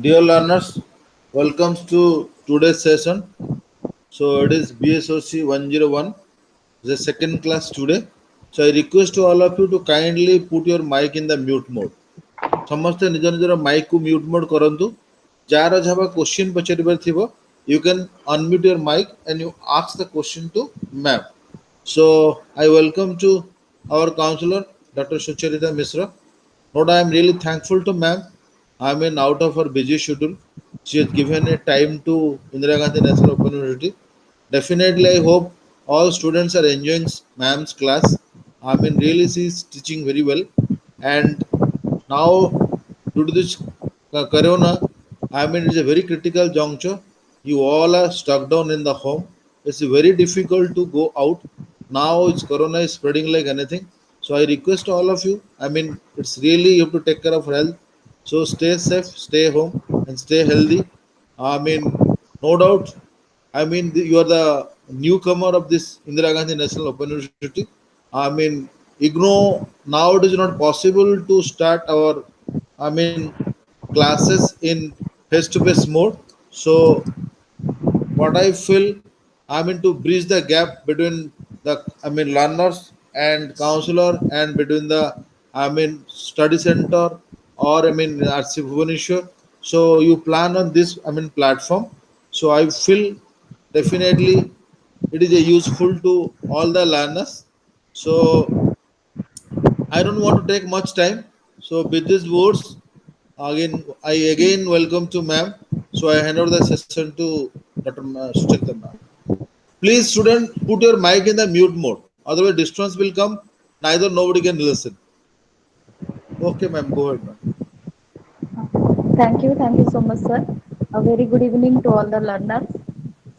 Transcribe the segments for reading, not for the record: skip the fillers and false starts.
Dear learners, welcome to today's session. So it is BSOC 101, the second class today. So I request to all of you to kindly put your mic in the mute mode. ସମସ୍ତେ ନିଜ ନିଜର Mike କୁ mute mode କରନ୍ତୁ ଯାହାର ଯାହା question ପଚାରିବାର ଥିବ you can unmute your mic and you ask the question to ma'am. So I welcome to our counselor Dr. Sucharita Misra. Lord, I am really thankful to ma'am. I mean, out of her busy schedule, she has given a time to Indira Gandhi National Open University. Definitely, I hope all students are enjoying ma'am's class. I mean, really, she is teaching very well. And now, due to this corona, I mean, it's a very critical juncture. You all are stuck down in the home. It's very difficult to go out. Now, it's corona is spreading like anything. So, I request all of you. I mean, it's really you have to take care of health. So, stay safe, stay home, and stay healthy. I mean, no doubt. I mean, you are the newcomer of this Indira Gandhi National Open University. I mean, IGNO now it is not possible to start our, I mean, classes in face-to-face mode. So what I feel, I mean, to bridge the gap between the, I mean, learners and counselor and between the, I mean, study center or, I mean, RC Bhubaneswar. So you plan on this, I mean, platform. So I feel definitely it is a useful to all the learners. So I don't want to take much time. So with these words, I again welcome to ma'am. So I hand over the session to Dr. Sucharita ma'am. Please, student, put your mic in the mute mode. Otherwise, disturbance will come. Neither nobody can listen. Okay, ma'am. Go ahead, ma'am. Thank you so much, sir. A very good evening to all the learners.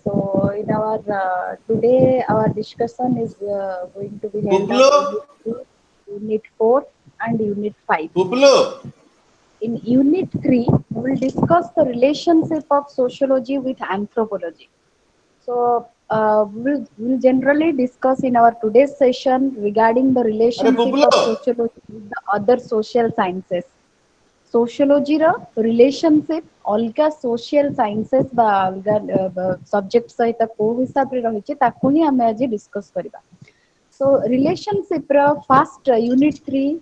So, in our today, our discussion is going to be held on Puplo, Unit 3, Unit 4, and Unit 5. Puplo. In Unit 3, we will discuss the relationship of sociology with anthropology. So, we'll generally discuss in our today's session regarding the अरे relationship Puplo. of sociology with the other social sciences. Sociology relationship अलगा social sciences बा अलगा subject सहित को हिसाब रे रहिचे ताकू ही हमें आज डिस्कस करिबा. So relationship first unit 3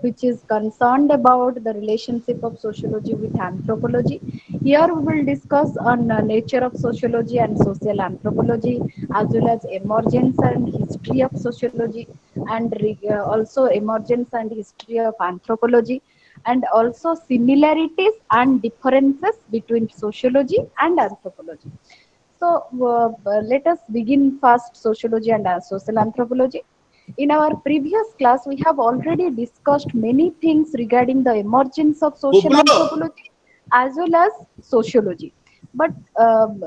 which is concerned about the relationship of sociology with anthropology. Here we will discuss on nature of sociology and social anthropology as well as emergence and history of sociology and also emergence and history of anthropology and also similarities and differences between sociology and anthropology. So let us begin first sociology and social anthropology. In our previous class, we have already discussed many things regarding the emergence of social Puplo. anthropology as well as sociology. But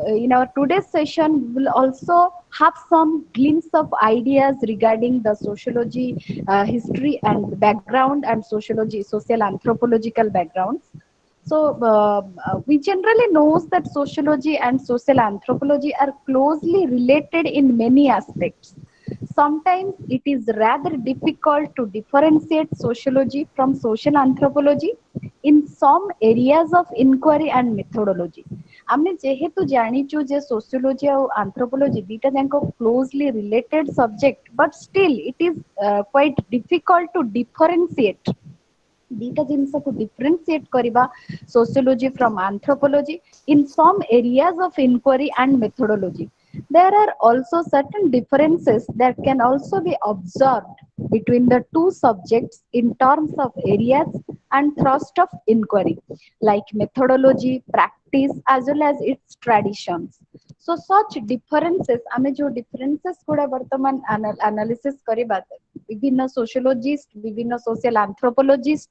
in our today's session, we will also have some glimpse of ideas regarding the sociology, history and background and sociology, social anthropological backgrounds. So we generally knows that sociology and social anthropology are closely related in many aspects. Sometimes it is rather difficult to differentiate sociology from social anthropology in some areas of inquiry and methodology. ଆମେ ଯେହେତୁ ଜାଣିଛୁ ଯେ sociology ଆଉ anthropology ଦିଟା ଯାକ closely related subject, but still it is quite difficult to differentiate दीटा जिनस को differentiate करबा sociology from anthropology in some areas of inquiry and methodology. There are also certain differences that can also be observed between the two subjects in terms of areas and thrust of inquiry, like methodology, practice, as well as its traditions. So such differences, आमे जो differences गुड़ा वर्तमान analysis करिबा विभिन्न sociologist, विभिन्न social anthropologist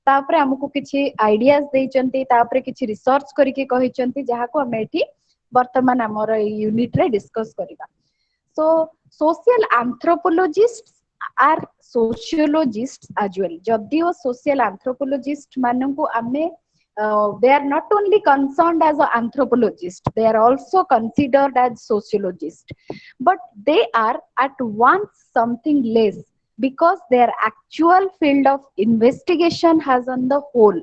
तापरे हमको किछि आइडियाज देइचंती तापरे किछि रिसर्च करिके कहिचंती जहाको हम एठी वर्तमान हमर यूनिट रे डिस्कस करिबा. So social anthropologists are sociologists as well. जदियो social anthropologist माननको आमे they are not only concerned as an anthropologist, they are also considered as sociologists, but they are at once something less because their actual field of investigation has on the whole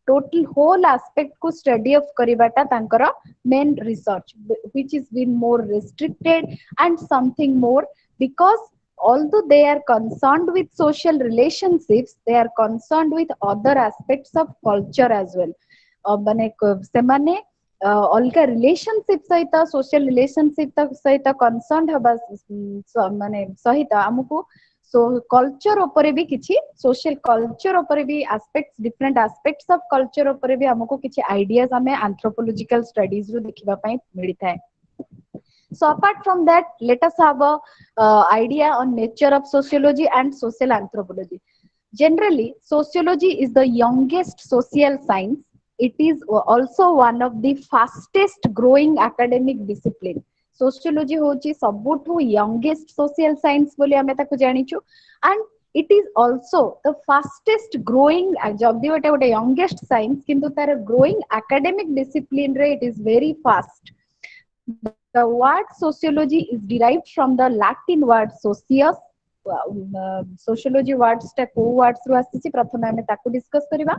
total whole aspect को study of करवाटा तांकर main research, which is been more restricted and something more, because although they are concerned with social relationships, they are concerned with other aspects of culture as well. माने सेमाने अलगा relationship सहित social relationship सहित concern हबा माने सहित हमकु सो culture उपरे भी किछि सोशल कल्चर उपरे भी aspects different aspects of culture उपरे भी हमकु किछि आइडियाज हमें एंथ्रोपोलॉजिकल स्टडीज रो देखिबा पई मिलि थाए. So apart from that, let us have a idea on nature of sociology and social anthropology. Generally, sociology is the youngest social science. It is also one of the fastest growing academic discipline. Sociology होची सबुठु youngest social science बोली हमें ताकु जानिचु, and it is also the fastest growing, जब भी गोटे youngest science किंतु तार growing academic discipline रे it is very fast. The word sociology is derived from the Latin word socius. Sociology words टा को words रो आसीची प्रथमे हमें ताकु डिस्कस करिबा.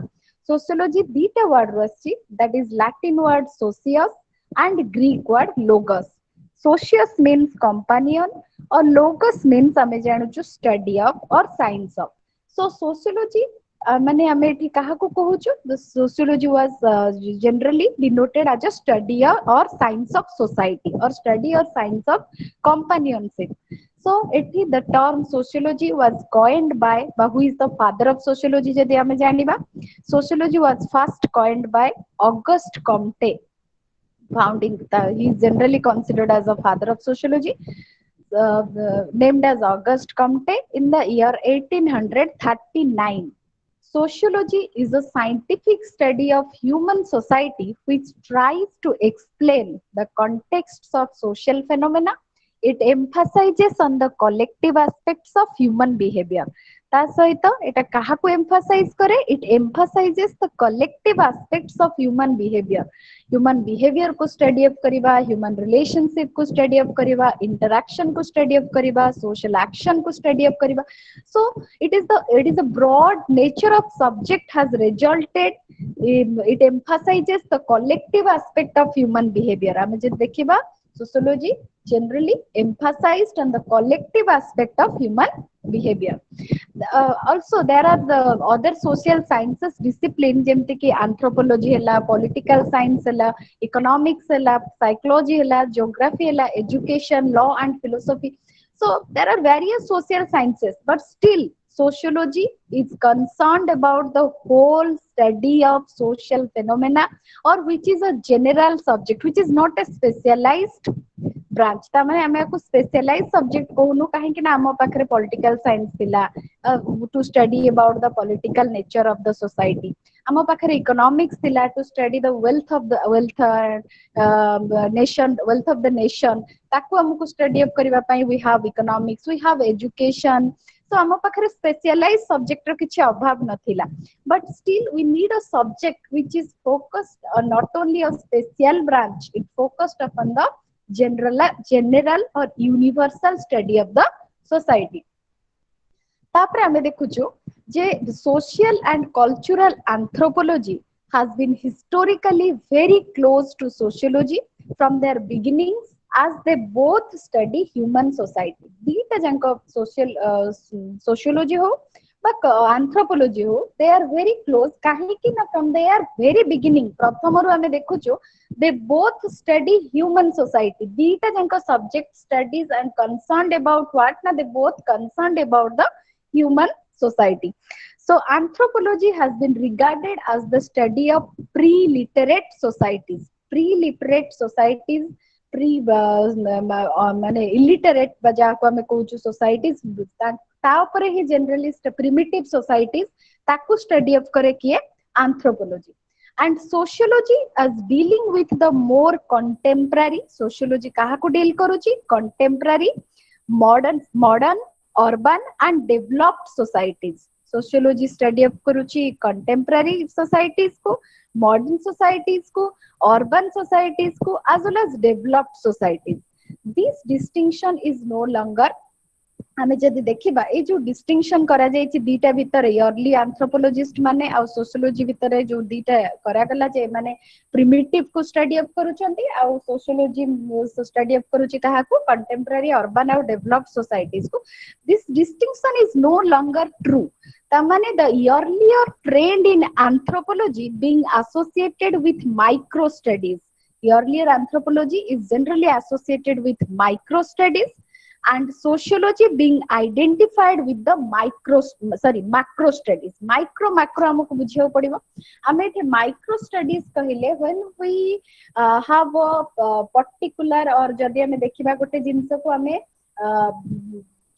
Sociology दीटा word रो आसीची, that is Latin word socius and Greek word logos. Socius means companion or logos means हमें जानुचु study of or science of. So sociology माने हमें एठी काहा को कहूछु, the sociology was generally denoted as a study or science of society or study or science of companionship. So ethi the term sociology was coined by who is the father of sociology जदि हमें जानिबा. Sociology was first coined by Auguste Comte, founding he is generally considered as a father of sociology, named as Auguste Comte in the year 1839. Sociology is a scientific study of human society which tries to explain the contexts of social phenomena. It emphasizes on the collective aspects of human behavior. ता सहित एटा काहा को emphasize करे, it emphasizes the collective aspects of human behavior. Human behavior को study up करिबा, human relationship को study up करिबा, interaction को study up करिबा, social action को study up करिबा. So it is a broad nature of subject has resulted. It emphasizes the collective aspect of human behavior. हमें जे देखिबा sociology generally emphasized on the collective aspect of human behavior. Also there are the other social sciences discipline जेमति कि anthropology हला, political science हला, economics हला, psychology हला, geography हला, education, law and philosophy. So there are various social sciences, but still sociology is concerned about the whole study of social phenomena, or which is a general subject, which is not a specialized branch. तामाने हमें को specialized subject कहूनु काहे कि ना हम पाखरे political science थिला to study about the political nature of the society. हम पाखरे economics थिला to study the wealth of the nation, wealth of the nation. ताकु हमको study up करिबा पई we have economics, we have education. So हम पाखरे specialized subject रो किछि अभाव नथिला, but still we need a subject which is focused on not only a special branch, it focused upon the general or universal study of the society. तापरे हमें देखुछु जे social and cultural anthropology has been historically very close to sociology from their beginnings, as they both study human society. दीटा जंक sociology हो but anthropology हो, they are very close काहे कि ना from their very beginning प्रथमरु हमें देखुछु they both study human society. दीटा जंक subject studies and concerned about what ना, they both concerned about the human society. So anthropology has been regarded as the study of pre-literate societies. Pre-literate societies, माने illiterate बजा को हमें कहूछु societies, ता ऊपर ही generalist primitive societies ताकू study up करे किए anthropology. And sociology as dealing with the more contemporary. Sociology काहा को deal करूची? Contemporary, modern, urban and developed societies. Sociology study up करूची contemporary societies को, modern societies को, urban societies को, as well as developed societies. This distinction is no longer आमे जदि देखिबा ए जो डिस्टिंक्शन करा जायछि दीटा भितर इयरली एंथ्रोपोलॉजिस्ट माने आ सोशियोलॉजी भितर जो दीटा करा गला जे माने प्रिमिटिव को स्टडी अप करूछंती आ सोशियोलॉजी स्टडी अप करूछि कहा को कंटेम्पररी अर्बन और डेवलप्ड सोसाइटीज को this distinction is no longer true tamane the earlier trend in anthropology being associated with micro studies. Earlier anthropology is generally associated with micro studies and sociology being identified with the macro studies. Macro हमको बुझियो पड़िबो हमें एथे micro studies कहिले when we have a particular और जदि हमें देखिबा गोटे जिंस को हमें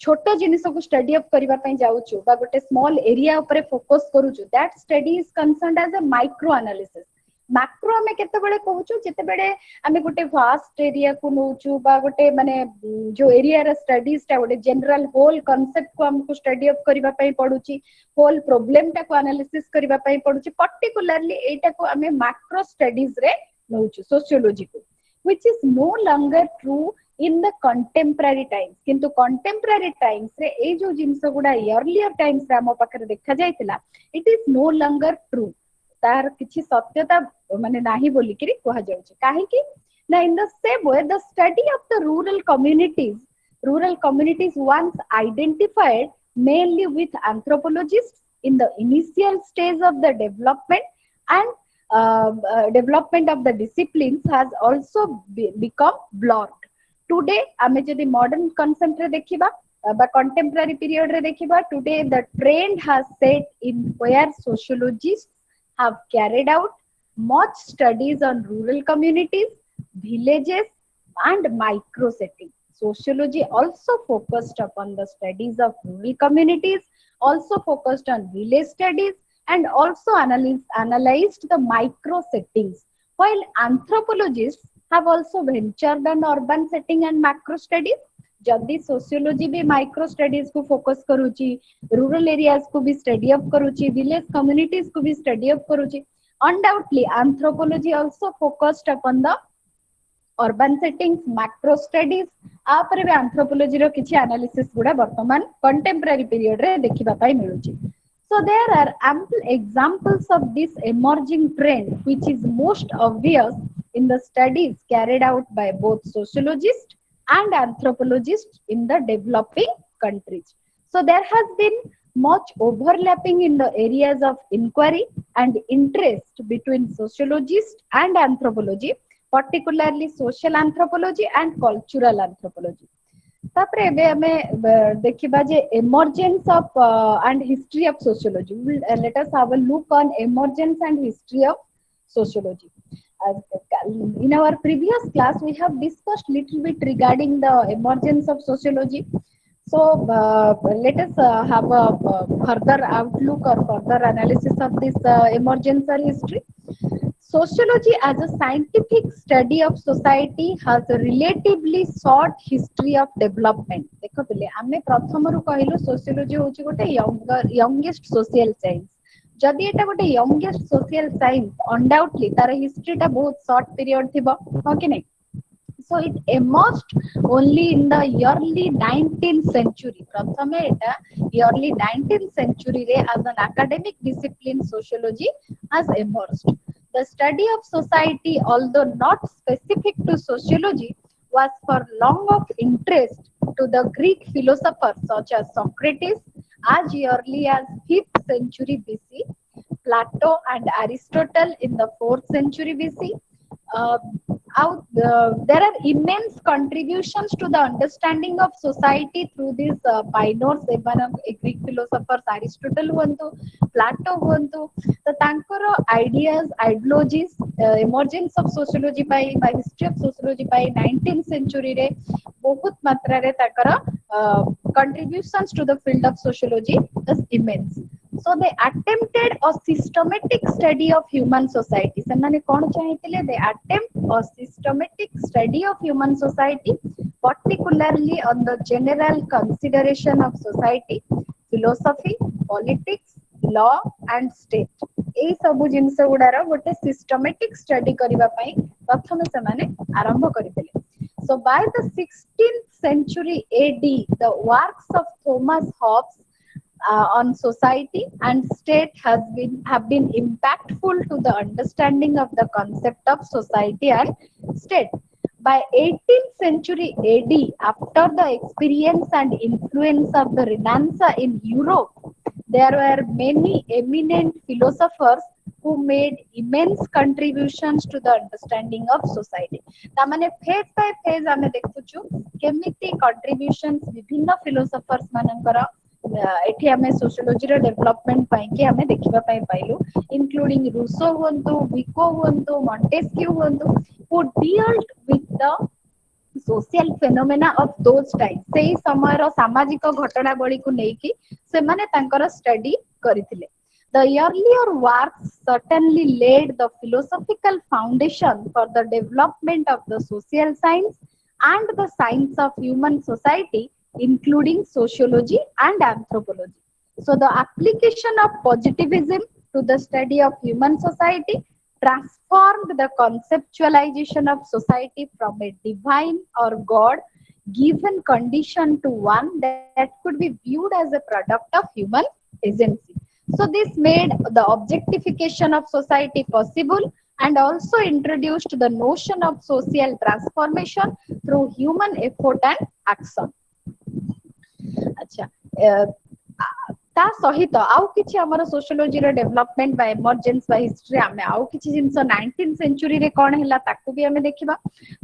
छोट जिनिस को स्टडी अप करबा पई जाउछु बा गोटे स्मॉल एरिया ऊपर फोकस करूछु that study is concerned as a micro analysis macro हमें केते बेले कहूछु जेते बेले हमें गोटे वास्ट एरिया को नउछु बा गोटे माने जो एरिया रा स्टडीज ता गोटे जनरल होल कांसेप्ट को हमको स्टडी अप करबा पई पडुची होल प्रॉब्लम ता को एनालिसिस करबा पई पडुची पर्टिकुलरली एटा को हमें मैक्रो स्टडीज रे नउछु सोशियोलॉजी को which is no longer true in the contemporary times किंतु contemporary times रे ए जो जिंस गुडा earlier times रे हम पाखरे देखा जायतिला it is no longer true तार किछि सत्यता माने नाही बोली कि कहा जाउछि काहे कि ना in the same way the study of the rural communities once identified mainly with anthropologists in the initial stage of the development and development of the disciplines has also become blurred. Today आमे जदि modern concept रे देखिबा बा contemporary period रे देखिबा today the trend has set in where sociologists have carried out much studies on rural communities, villages and micro settings. Sociology also focused upon the studies of rural communities, also focused on village studies and also analyzed the micro settings, while anthropologists have also ventured on urban setting and macro studies. जदि sociology भी micro studies को focus करूची rural areas को भी study अप करूची village communities को भी स्टडी अप करूची undoubtedly anthropology also focused upon the urban settings macro studies आपर भी एंथ्रोपोलॉजी रो किछि एनालिसिस गुडा वर्तमान कंटेम्पररी पीरियड रे देखिबा पाई मिलुची. So there are ample examples of this emerging trend, which is most obvious in the studies carried out by both sociologists and anthropologists in the developing countries. So there has been much overlapping in the areas of inquiry and interest between sociologists and anthropology, particularly social anthropology and cultural anthropology. तापरे एबे हमें देखिबा जे emergence of and history of sociology. Let us have a look on emergence and history of sociology. In our previous class we have discussed little bit regarding the emergence of sociology. So let us have a further outlook or further analysis of this emergence or history. Sociology as a scientific study of society has a relatively short history of development. देखो पहले हमें प्रथम रु कहलो sociology होची गोटे youngest social science. जदि एटा गोटे youngest social science undoubtedly तार हिस्ट्री टा बहुत शॉर्ट पीरियड थिबो हो कि नहीं. So it emerged only in the early 19th century. प्रथमे एटा early 19th century रे as an academic discipline sociology has emerged. The study of society, although not specific to sociology, was for long of interest to the Greek philosophers such as Socrates as early as 5th century BC, Plato and Aristotle in the 4th century BC. There are immense contributions to the understanding of society through these pioneers, Greek philosophers, Aristotle huantu, Plato huantu. So tankara ideas, ideologies, emergence of sociology by history of sociology by 19th century re bahut matra re takara contributions to the field of sociology is immense. So they attempted a systematic study of human society. ସେମାନେ କଣ ଚାହିଁଥିଲେ? They attempt a systematic study of human society, particularly on the general consideration of society, philosophy, politics, law and state. ଏଇ ସବୁ ଜିନିଷ ଗୁଡାର ଗୋଟେ systematic study କରିବା ପାଇଁ ପ୍ରଥମେ ସେମାନେ ଆରମ୍ଭ କରିଥିଲେ. So by the 16th century AD, the works of Thomas Hobbes on society and state have been impactful to the understanding of the concept of society and state. By 18th century AD, after the experience and influence of the Renaissance in Europe, there were many eminent philosophers who made immense contributions to the understanding of society. तामाने phase by phase आमे देखुछु केमिति contributions विभिन्न philosophers मानकर एठी आमे sociology रो development पाई के आमे देखिबा पाई पाइलु इंक्लूडिंग रूसो हुंतु विको हुंतु मॉन्टेस्क्यू हुंतु who dealt with the social phenomena of those times सेही समयर सामाजिक घटनावली को नेकी से माने तांकर study करिथिले. The earlier works certainly laid the philosophical foundation for the development of the social science and the science of human society, including sociology and anthropology. So the application of positivism to the study of human society transformed the conceptualization of society from a divine or God given condition to one that could be viewed as a product of human agency. So this made the objectification of society possible and also introduced the notion of social transformation through human effort and action. अच्छा ता सहित आउ किछि हमर sociology रे development बा emergence बा history आमे आउ किछि जिंस 19th सेंचुरी रे कोन हैला ताकू भी हमें देखिबा.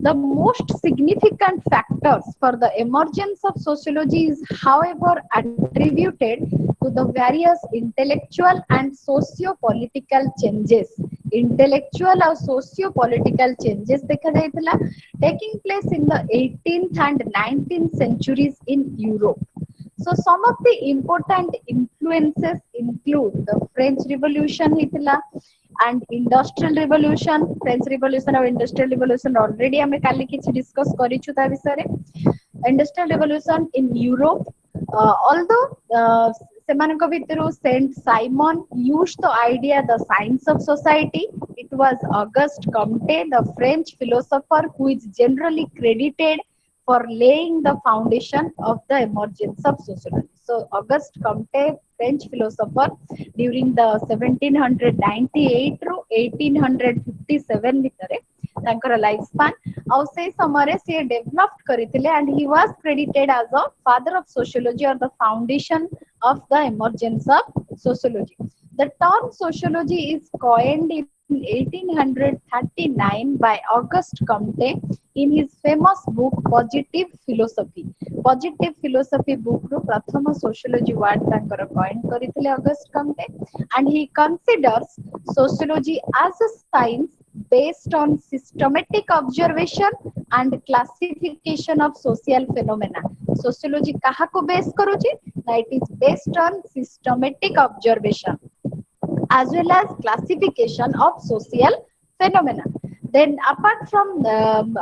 The most significant factors for the emergence of sociology is however attributed to the various intellectual and socio-political changes. Intellectual और socio-political changes देखा जाइतला taking place in the 18th and 19th centuries in Europe. So some of the important influences include the French Revolution hitila and Industrial Revolution. French Revolution और Industrial Revolution already हमें काली किछि discuss करिछु ता विषय रे. Industrial Revolution in Europe, although semanଙ୍କ ଭିତରୁ Saint Simon used the idea the science of society, it was Auguste Comte, the French philosopher, who is generally credited for laying the foundation of the emergence of sociology. So Auguste Comte, French philosopher, during the 1798 to 1857 भितरे तांकर life span और से समय से developed करिथिले and he was credited as a father of sociology or the foundation of the emergence of sociology. The term sociology is coined in 1839 by Auguste Comte in his famous book Positive Philosophy. Positive Philosophy book ru prathama sociology word tankar coin karithile Auguste Comte, and he considers sociology as a science based on systematic observation and classification of social phenomena. Sociology kaha ko base karuchi? It is based on systematic observation as well as classification of social phenomena. Then apart from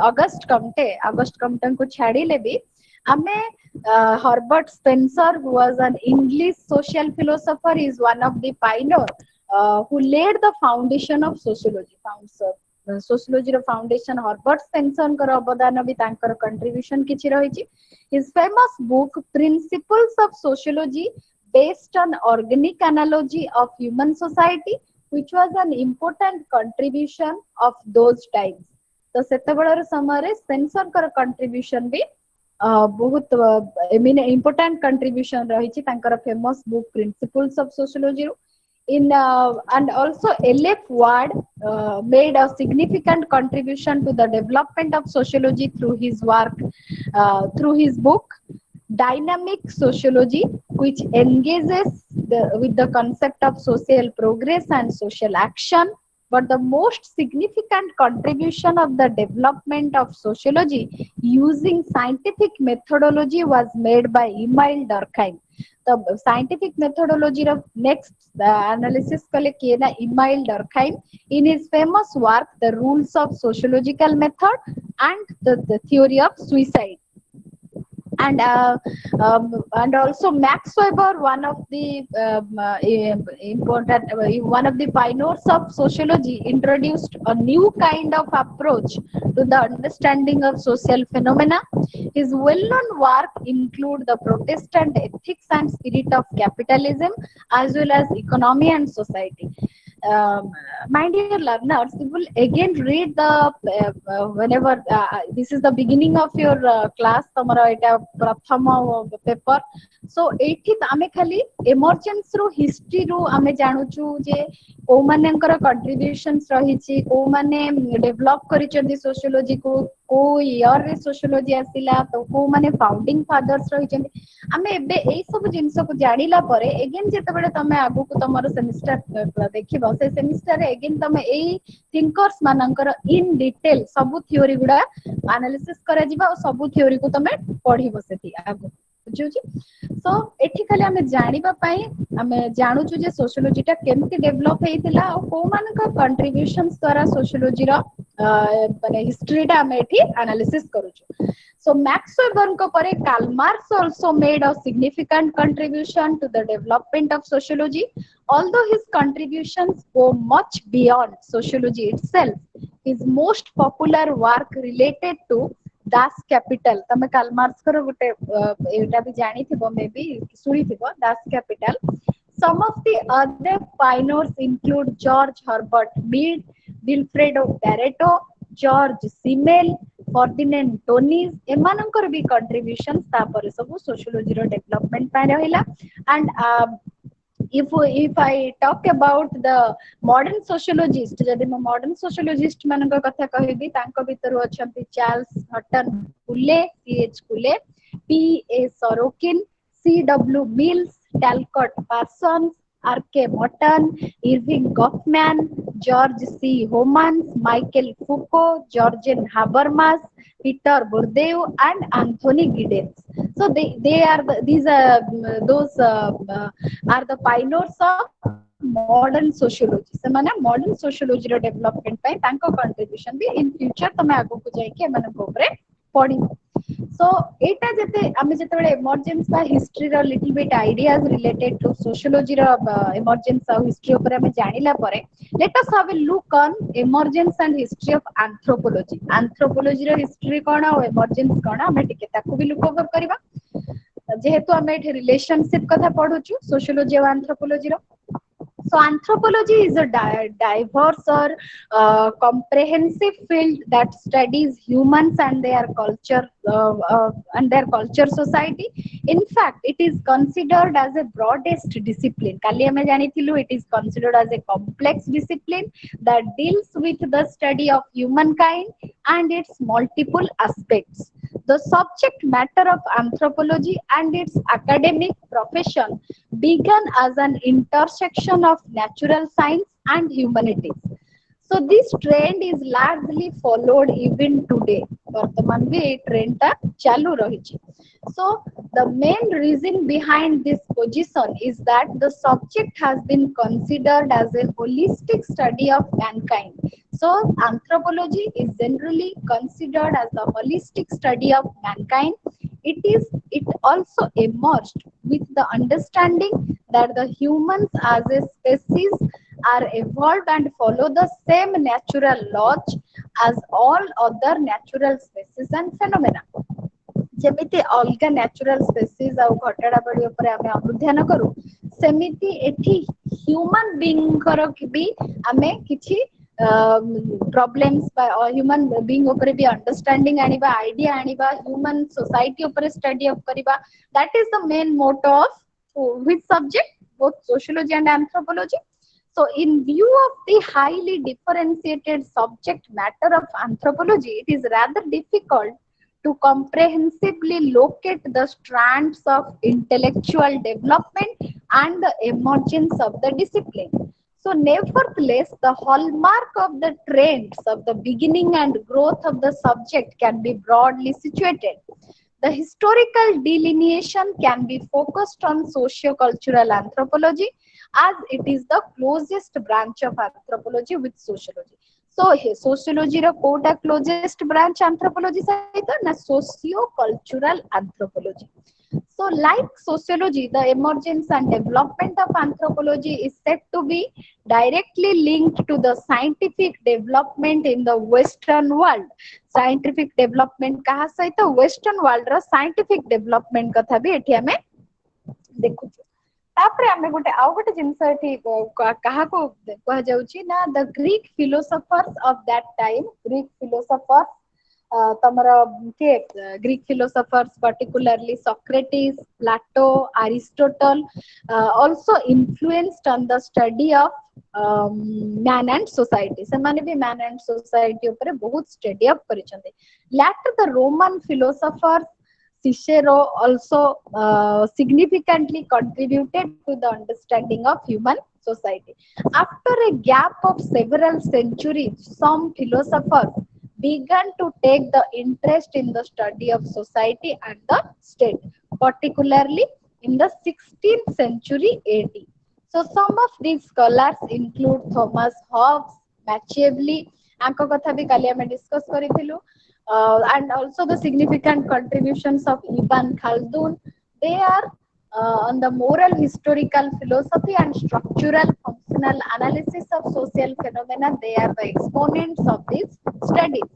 Auguste Comte को छाड़िले भी हमें Herbert Spencer, who was an English social philosopher, is one of the pioneer who laid the foundation of sociology. Sociology row foundation Herbert Spencer कर अवदान भी तांकर contribution किछि रहिछि. His famous book Principles of Sociology based on organic analogy of human society, which was an important contribution of those times. तो सेतेबेलर समय Spencer कर contribution भी बहुत important contribution रहिछि तांकर famous book Principles of Sociology in and also L.F. Ward made a significant contribution to the development of sociology through his work through his book Dynamic Sociology, which engages with the concept of social progress and social action. But the most significant contribution of the development of sociology using scientific methodology was made by Emile Durkheim. The scientific methodology of next analysis kale kiye na Emile Durkheim in his famous work The Rules of Sociological Method and the Theory of Suicide. And also Max Weber, one of the important one of the pioneers of sociology, introduced a new kind of approach to the understanding of social phenomena. His well-known work include the Protestant ethics and spirit of capitalism, as well as economy and society. My dear learners, you will again read the whenever this is the beginning of your class, tomorrow eta prathama paper. So एठी आमे खाली emergence रो history रो आमे जानुचु जे को Manekar contributions रहिछि, को माने develop करिचंदी sociology को year रे sociology आसिला, तो को माने founding fathers रहिचंदी. आमे एबे एई सब जिंस को जानिला परे अगेन जेतेबेले तमे आगु को तमरो सेमिस्टर देखिबो, से सेमिस्टर रे अगेन तमे एई थिंकर्स मानकर इन डिटेल सब थ्योरी गुडा एनालिसिस करा जिबा और सब थ्योरी को तमे पढिबो सेति आगु बुझुची. सो एठी खाली आमे जानिबा पई आमे जानुचु जे सोशियोलॉजी टा केमति डेवलप हेतिला और को मानकर कंट्रीब्यूशंस द्वारा सोशियोलॉजी रो माने हिस्ट्री टा आमे एठी analysis करूछु. So Max Weber pare Karl Marx also made a significant contribution to the development of sociology. Although his contributions go much beyond sociology itself, his most popular work related to Das Kapital. तमे Karl Marx करो गुटे एटा भी जानी थिबो, may be सुनी थिबो Das Kapital. Some of the other pioneers include George Herbert Mead, Wilfredo Pareto, George Simmel, Ferdinand Tönnies. एमानकर भी contributions तापर सब sociology रो development पाए रहिला. And if I talk about the modern sociologist, जदि मैं modern sociologist मानक कथा कहबी, तांको भितर अछंती चार्ल्स हटन कुले, C.H. कुले, P.A. Sorokin, C.W. Mills, Talcott Parsons, R.K. Morton, Irving Goffman, George C. Homans, Michael Foucault, Georgian Habermas, Peter Bourdieu, and Anthony Giddens. So they are these those are the pioneers of modern sociology. ସେମାନେ modern sociology ର development ପାଇଁ ତାଙ୍କ contribution B in future ତମେ ଆଗକୁ ଯାଇକି ଏମାନଙ୍କ ଉପରେ ପଢିବ. So ଏଇଟା ଯେତେ ଆମେ ଯେତେବେଳେ emergence ବା history ର little bit ideas related to sociology ର emergence ଆଉ history ଉପରେ ଆମେ ଜାଣିଲା ପରେ, let us have a look on emergence and history of anthropology. Anthropology ର history कौन और emergence कौन, ଆମେ ଟିକେ ताकू भी look over କରିବା. जेहेतु आमे एठी रिलेशनशिप कथा पढुछु सोशियोलॉजी और एंथ्रोपोलॉजी रो. So anthropology is a diverse or comprehensive field that studies humans and their culture society. In fact, it is considered as a broadest discipline. Kali ame janithilu, it is considered as a complex discipline that deals with the study of humankind and its multiple aspects. The subject matter of anthropology and its academic profession began as an intersection of natural science and humanities. So this trend is largely followed even today. Bartaman bhi ei trend ta chalu rahichi. So the main reason behind this position is that the subject has been considered as a holistic study of mankind. So anthropology is generally considered as a holistic study of mankind. It also emerged with the understanding that the humans as a species are evolved and follow the same natural laws as all other natural species and phenomena. जेमिति अलगा natural species आ घटड़ा बड़ी ऊपर आमे अनुध्यान करू, सेमिति एठी human being करो कि भी आमे किछि प्रॉब्लम्स बा ह्यूमन बीइंग ऊपर भी अंडरस्टैंडिंग आनिबा, आईडिया आनिबा, ह्यूमन सोसाइटी ऊपर स्टडी अप करिबा. That is the main motto of which subject, both sociology and anthropology. So in view of the highly differentiated subject matter of anthropology, it is rather difficult to comprehensively locate the strands of intellectual development and the emergence of the discipline. So nevertheless, the hallmark of the trends of the beginning and growth of the subject can be broadly situated. The historical delineation can be focused on socio-cultural anthropology, as it is the closest branch of anthropology with sociology. So sociology ର କୋଉଟା closest branch anthropology ସହିତ ନା socio cultural anthropology. So like sociology, the emergence and development of anthropology is said to be directly linked to the scientific development in the western world. Scientific development kaha सହିତ western world ର scientific development କଥା भी एठी हमें देखुଛୁ। तापरे आमे गोटे आउ गोटे जिंस एठी काहाको कहा जाउची ना the Greek philosophers of that time, Greek philosophers तमर के Greek philosophers particularly Socrates, Plato, Aristotle also influenced on the study of man and society. से माने भी man and society ऊपर बहुत study up करिसंते। Later the Roman philosophers Cicero also significantly contributed to the understanding of human society. After a gap of several centuries, some philosophers began to take the interest in the study of society and the state, particularly in the 16th century AD. So some of these scholars include Thomas Hobbes, Machiavelli, आंको कथा भी काली हमें discuss करिथिलु, and also the significant contributions of Ibn Khaldun. They are on the moral historical philosophy and structural functional analysis of social phenomena. They are the exponents of these studies.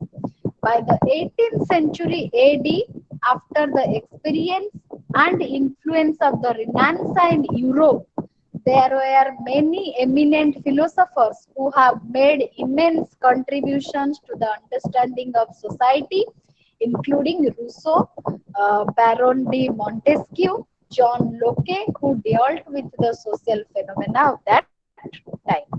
By the 18th century AD, after the experience and influence of the Renaissance in Europe, there were many eminent philosophers who have made immense contributions to the understanding of society, including Rousseau, Baron de Montesquieu, John Locke, who dealt with the social phenomena of that time.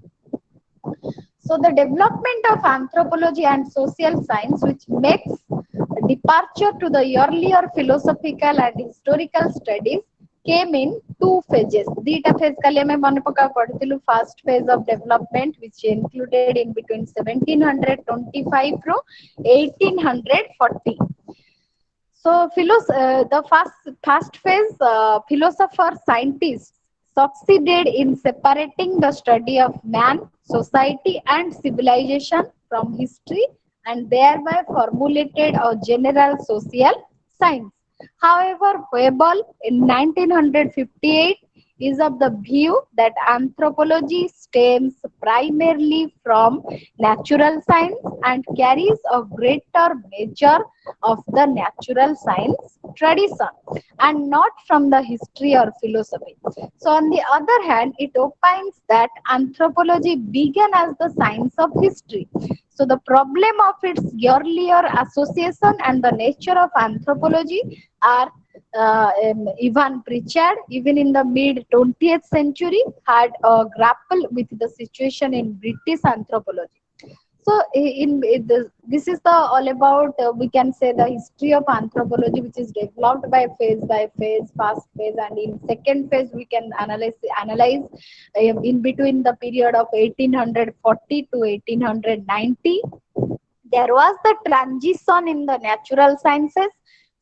So the development of anthropology and social science, which makes a departure to the earlier philosophical and historical studies, came in two phases. Dita phase kali ame mane paka padithilu. First phase of development, which included in between 1725 to 1840. So the first phase, philosopher scientists succeeded in separating the study of man, society and civilization from history, and thereby formulated a general social science. However, Webel in 1958 is of the view that anthropology stems primarily from natural science and carries a greater measure of the natural science tradition and not from the history or philosophy. So on the other hand, it opines that anthropology began as the science of history. So the problem of its earlier association and the nature of anthropology are Ivan Pritchard, even in the mid 20th century, had a grapple with the situation in British anthropology. So this is the all about we can say the history of anthropology, which is developed by phase, first phase, and in second phase we can analyze in between the period of 1840 to 1890. There was the transition in the natural sciences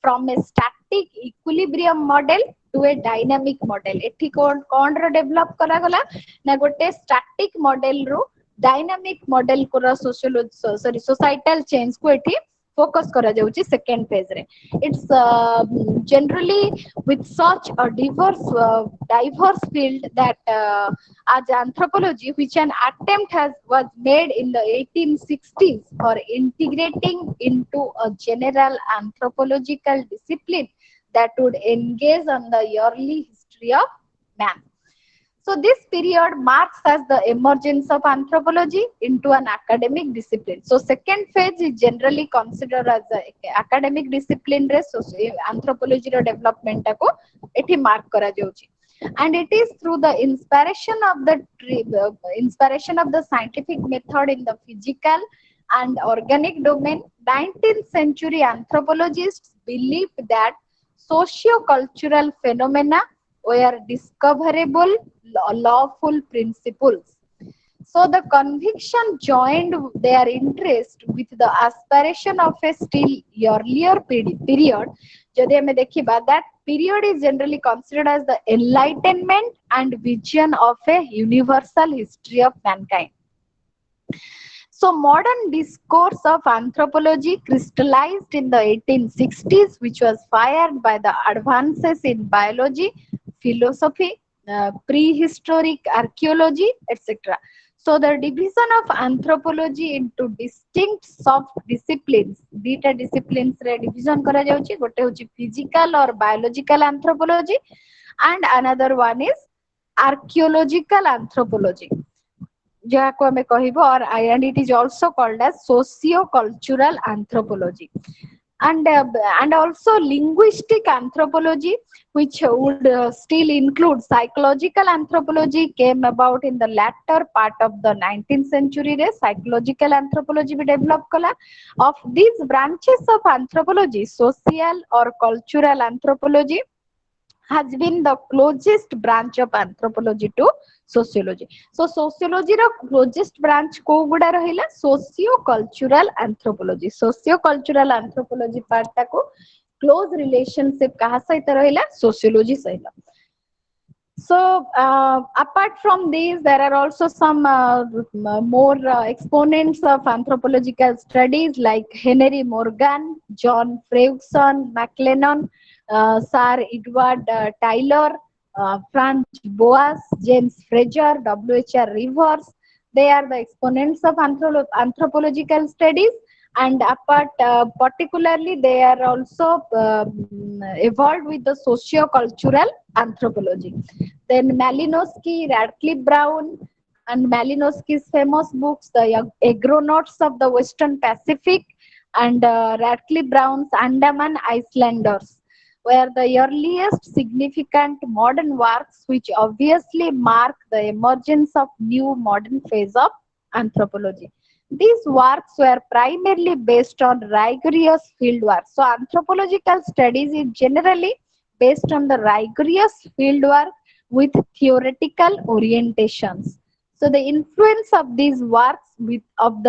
from a static equilibrium model to a dynamic model. एठी कौन रो develop करा गला ना गोटे static model रो dynamic model को societal change को एठी focus करा जाउची second phase रे. It's generally with such a diverse field that as anthropology, which an attempt was made in the 1860s for integrating into a general anthropological discipline that would engage on the early history of man. So this period marks as the emergence of anthropology into an academic discipline. So second phase is generally considered as an academic discipline. Anthropology development को एठी mark करा जाउची. And it is through the inspiration of the scientific method in the physical and organic domain, 19th century anthropologists believed that socio-cultural phenomena were discoverable lawful principles. So the conviction joined their interest with the aspiration of a still earlier period. Jodi hame dekhiba, that period is generally considered as the enlightenment and vision of a universal history of mankind. So modern discourse of anthropology crystallized in the 1860s, which was fired by the advances in biology, philosophy, prehistoric archaeology, etc. So the division of anthropology into distinct soft disciplines, dita disciplines re division kara jauchi, gote hochi physical or biological anthropology and another one is archaeological anthropology, ଯାହାକୁ ଆମେ କହିବ or and it is also called as socio-cultural anthropology and also linguistic anthropology, which would still include psychological anthropology, came about in the latter part of the 19th century re psychological anthropology be develop kala. Of these branches of anthropology, social or cultural anthropology has been the closest branch of anthropology to sociology. So sociology ର closest branch କୋଉ ଗୁଡା ରହିଲା? Socio cultural anthropology. Socio cultural anthropology part ଟାକୁ close relationship କାହା ସହିତ ରହିଲା? Sociology ସହିତ. So apart from these, there are also some more exponents of anthropological studies like Henry Morgan, John Ferguson, McLennan, Sir Edward Taylor, Franz Boas, James Fraser, W.H.R. Rivers. They are the exponents of anthropological studies. And apart, particularly, they are also evolved with the socio-cultural anthropology. Then Malinowski, Radcliffe Brown, and Malinowski's famous books, the Agronauts of the Western Pacific, and Radcliffe Brown's Andaman Islanders were the earliest significant modern works which obviously mark the emergence of new modern phase of anthropology. These works were primarily based on rigorous fieldwork. So anthropological studies is generally based on the rigorous fieldwork with theoretical orientations. So the influence of these works of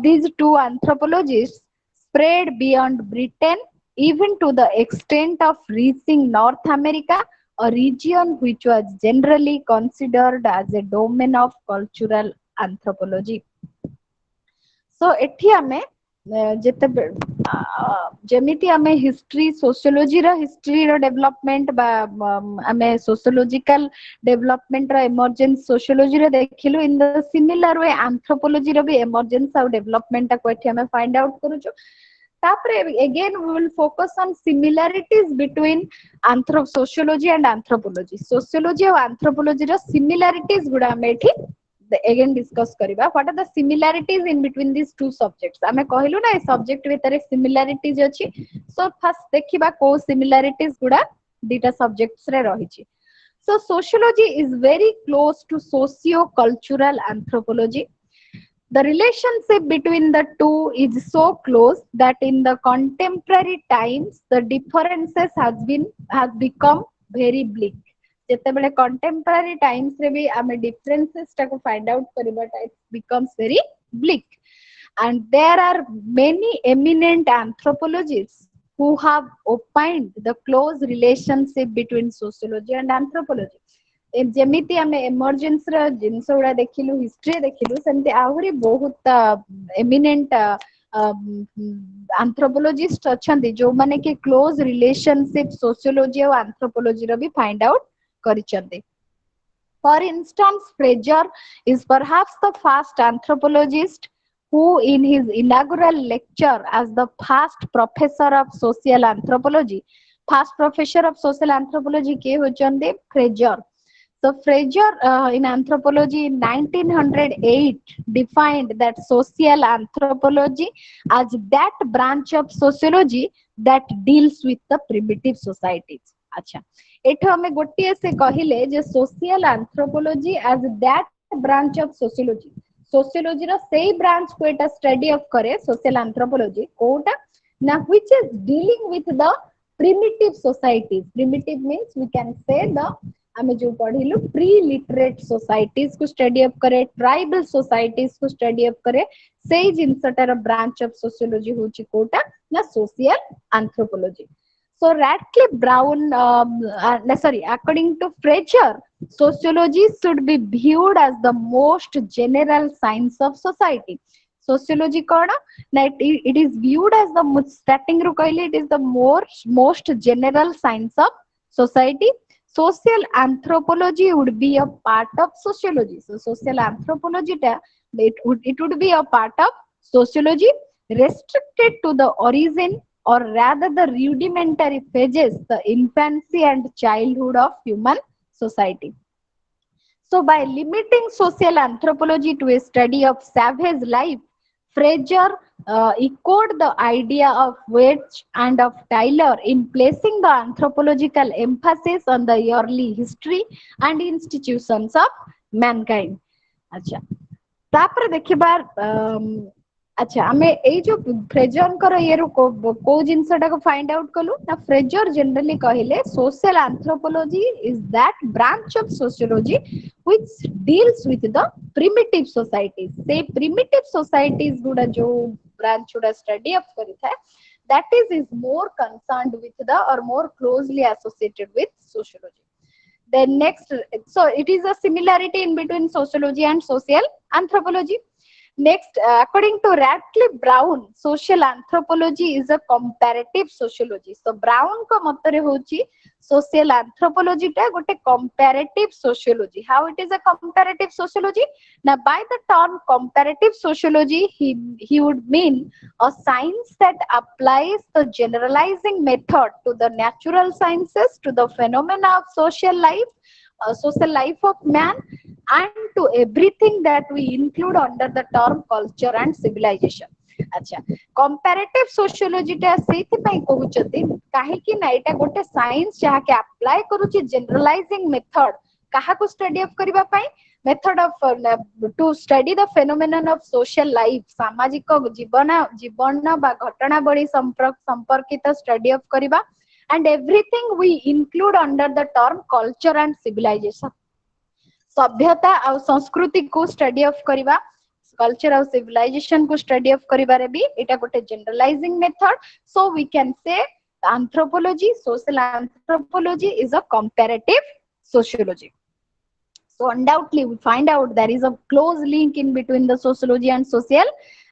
these two anthropologists spread beyond Britain, even to the extent of reaching North America, a region which was generally considered as a domain of cultural anthropology. So ଏଠି ଆମେ ଯେମିତି ଆମେ history ସୋସିଓଲୋଜିର ହିଷ୍ଟ୍ରିର development ବା ଆମେ sociological ଡେଭଲପମେଣ୍ଟର ଏମର୍ଜେନ୍ସ ସୋସିଓଲୋଜିରେ ଦେଖିଲୁ in the similar we ଆନ୍ଥ୍ରୋପୋଲୋଜିର ବି ଏମର୍ଜେନ୍ସ ଆଉ ଡେଭଲପମେଣ୍ଟଟାକୁ ଏଠି ଆମେ ଫାଇଣ୍ଡ ଆଉଟ୍ କରୁଛୁ। ତାପରେ again we will focus on similarities between sociology and anthropology. Sociology ଆଉ anthropologyର similarities ଗୁଡା ଆମେ ଏଠି again discuss କରିବା। what are the similarities in between these two subjects? ଆମେ କହିଲୁ ନା ଏ subject ଭିତରେ similarities ଅଛି। so first ଦେଖିବା କୋଉ similarities ଗୁଡା ଦିଟା subjects ରେ ରହିଛି। so sociology is very close to socio-cultural anthropology. The relationship between the two is so close that in the contemporary times the differences has become very bleak. ଯେତେବେଳେ contemporary times ରେ ବି ଆମେ differences ଟାକୁ find out କରିବାଟା it becomes very bleak. And there are many eminent anthropologists who have opined the close relationship between sociology and anthropology. ଯେମିତି ଆମେ ଏମର୍ଜେନ୍ସ ର ଜିନିଷ ଗୁଡା ଦେଖିଲୁ ହିଷ୍ଟ୍ରି ଦେଖିଲୁ ସେମିତି ଆହୁରି ବହୁତ ଏମିନେଣ୍ଟ ଆନ୍ଥ୍ରୋପୋଲୋଜିଷ୍ଟ ଅଛନ୍ତି ଯୋଉମାନେ କି କ୍ଲୋଜ ରିଲେସନସିପ ସୋସିଓଲୋଜି ଆଉ ଆନ୍ଥ୍ରୋପୋଲୋଜିର ବି ଫାଇଣ୍ଡ ଆଉଟ୍ କରିଛନ୍ତି। For instance, Fraser is perhaps the first anthropologist who in his inaugural lecture as the first professor of social anthropology କିଏ ହଉଛନ୍ତି? Fraser. So Fraser in anthropology in 1908 defined that social anthropology as that branch of sociology that deals with the primitive societies. अच्छा एठो हमें गोटिए से कहिले जे social anthropology as that branch of sociology. sociology रो सेही branch को एटा study of करे social anthropology Kota ना which is dealing with the primitive societies. Primitive means we can say the ଆମେ जो पढ़िलु प्री लिटरेट सोसाइटीज को स्टडी अप करे tribal societies को study up करे सेही जिंसटार ब्रांच ऑफ सोशियोलॉजी होची कोटा ना social anthropology. So Radcliffe Brown, sorry, according to Fraser, sociology should be viewed as the most general science of society. Sociology कौन ना it is viewed as the starting ରୁ କହିଲେ it is the most general science of society. Social anthropology would be a part of sociology. So social anthropology it would be a part of sociology, restricted to the origin or rather the rudimentary phases, the infancy and childhood of human society. So, by limiting social anthropology to a study of savage life, Fraser echoed the idea of Wedge and of Taylor in placing the anthropological emphasis on the early history and institutions of mankind. अच्छा तापर देखिबा अच्छा आमे एई जो फ्रेजरकर ये को जिनसटा को find out कलु ना फ्रेजर जनरली कहले social anthropology is that branch of sociology which deals with the primitive societies से प्रिमिटिव सोसाइटीज गुडा जो ब्रांच गुडा स्टडी अप करी था that is more concerned with the or more closely associated with sociology. Then next, so it is a similarity in between sociology and social anthropology. Next, according to Radcliffe Brown, social anthropology is a comparative sociology. So Brown ko matare hochi social anthropology ta gote comparative sociology. How it is a comparative sociology? Now by the term comparative sociology, he would mean a science that applies the generalizing method to the natural sciences, to the phenomena of social life of man, and to everything that we include under the term culture and civilization. अच्छा comparative sociology टा सेति पई कहउचती काहे कि ना एटा गोटे science जहा के अप्लाई करूची जनरलाइजिंग मेथड काहा को स्टडी अप करबा पई method of to study the phenomenon of social life सामाजिक जीवन बा घटनावली संपर्कित स्टडी अप करबा and everything we include under the term culture and civilization. सभ्यता और संस्कृति को स्टडी ऑफ करबा कल्चर और सिविलाइजेशन को स्टडी ऑफ करिबारे भी एटा गोटे generalizing method. So we can say anthropology, social anthropology is a comparative sociology. So undoubtedly we find out there is a close link in between the sociology and social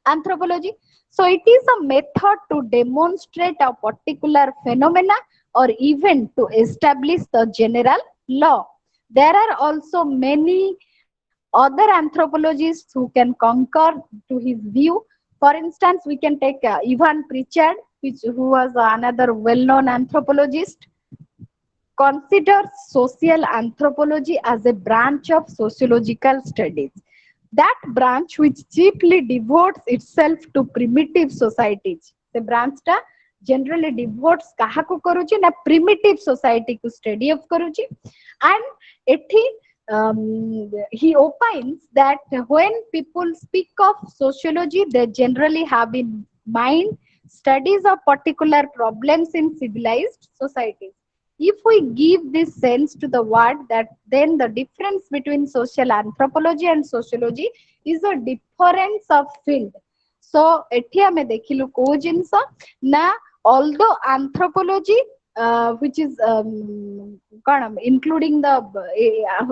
anthropology. So it is a method to demonstrate a particular phenomena or event to establish the general law. There are also many other anthropologists who can concur to his view. For instance, we can take Ivan Pritchard, who was another well-known anthropologist, considers social anthropology as a branch of sociological studies. That branch which chiefly devotes itself to primitive societies. The branch ta generally devotes kaha ko karuchi na primitive society ko study of karuchi. And he opines that when people speak of sociology, they generally have in mind studies of particular problems in civilized societies. If we give this sense to the word, that then the difference between social anthropology and sociology is a difference of field. So ethi ame dekhilu ko jinsa na although anthropology which is including the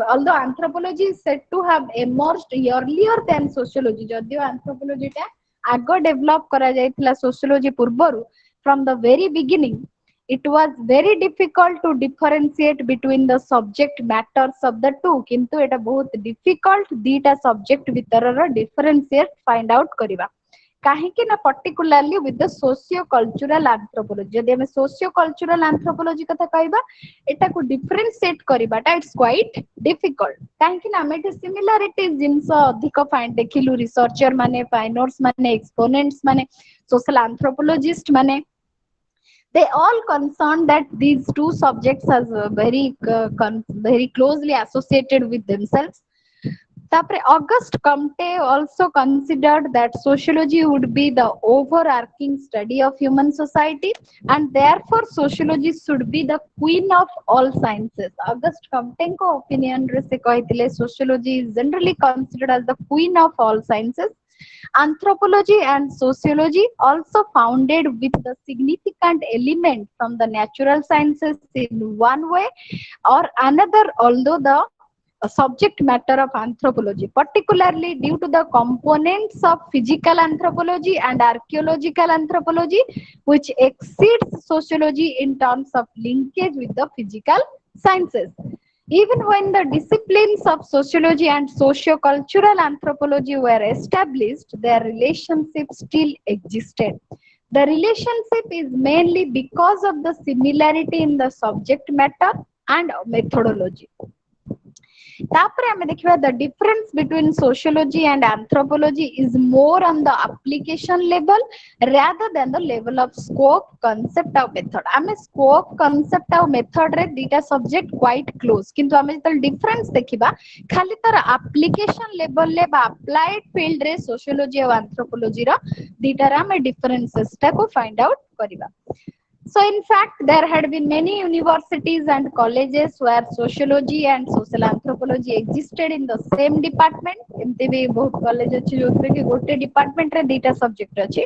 although anthropology is said to have emerged earlier than sociology, jadio anthropology ta ago develop kara jaithila sociology purbaru, from the very beginning it was very difficult to differentiate between the subject matters of the two. Kintu eta bahut difficult dita subject bitarar differentiate find out kariba. काहेकि ना particularly with the socio cultural anthropology जदि हम socio cultural anthropology कथा कहबा एटा को differentiate करबाटा it's quite difficult काहेकि ना हम एटा सिमिलरिटीज जिंस अधिक फाइंड देखिलु रिसर्चर माने पाइनर्स माने एक्सपोनेंट्स माने सोशल एंथ्रोपोलॉजिस्ट माने they all concerned that these two subjects are very closely associated with themselves. Tapre Auguste Comte also considered that sociology would be the overarching study of human society, and therefore sociology should be the queen of all sciences. Auguste Comte ko opinion re se kahitile sociology is generally considered as the queen of all sciences. Anthropology and sociology also founded with the significant element from the natural sciences in one way or another, although the subject matter of anthropology, particularly due to the components of physical anthropology and archaeological anthropology, which exceeds sociology in terms of linkage with the physical sciences. Even when the disciplines of sociology and socio-cultural anthropology were established, their relationship still existed. The relationship is mainly because of the similarity in the subject matter and methodology. ତାପରେ ଆମେ ଦେଖିବା the difference between sociology and anthropology is more on the application level rather than the level of scope, concept ଆଉ method. ଆମେ scope, concept ଆଉ method ରେ ଦିଟା subject quite close, କିନ୍ତୁ ଆମେ ଯେତେବେଳେ difference ଦେଖିବା ଖାଲି ତାର application level ରେ ବା applied field ରେ sociology ଆଉ anthropology ର ଦିଟାର ଆମେ differences ଟାକୁ find out କରିବା. So in fact, there had been many universities and colleges where sociology and social anthropology existed in the same department. एमती भी बहुत कॉलेज अच्छी जो कि गोटे डिपार्टमेंट रे दीटा सब्जेक्ट अच्छी.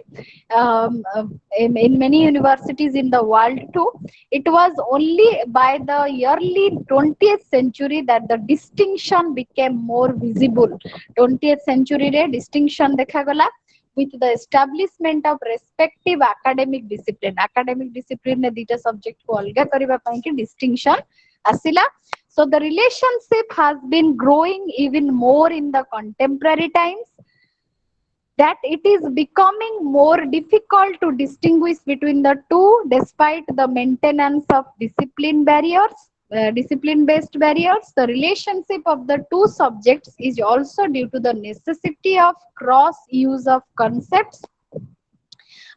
In many universities in the world too, it was only by the early 20th century that the distinction became more visible. 20th century रे distinction देखा गला with the establishment of respective academic discipline. Academic discipline ne dita subject ko alga kariba pai ki distinction asila. So the relationship has been growing even more in the contemporary times, that it is becoming more difficult to distinguish between the two despite the maintenance of discipline barriers. Discipline based barriers. The relationship of the two subjects is also due to the necessity of cross use of concepts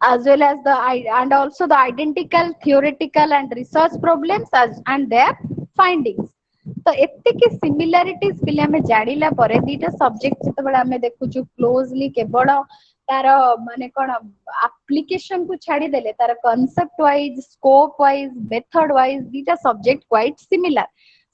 as well as the and also the identical theoretical and research problems and their findings. तो एतिकी similarities पिले हमें जानिला परे दीटा subject जेतेबेले हमें देखुछु closely केवल तार माने कोन application को छाडी देले तार concept wise scope wise method wise दीटा सब्जेक्ट क्वाइट सिमिलर.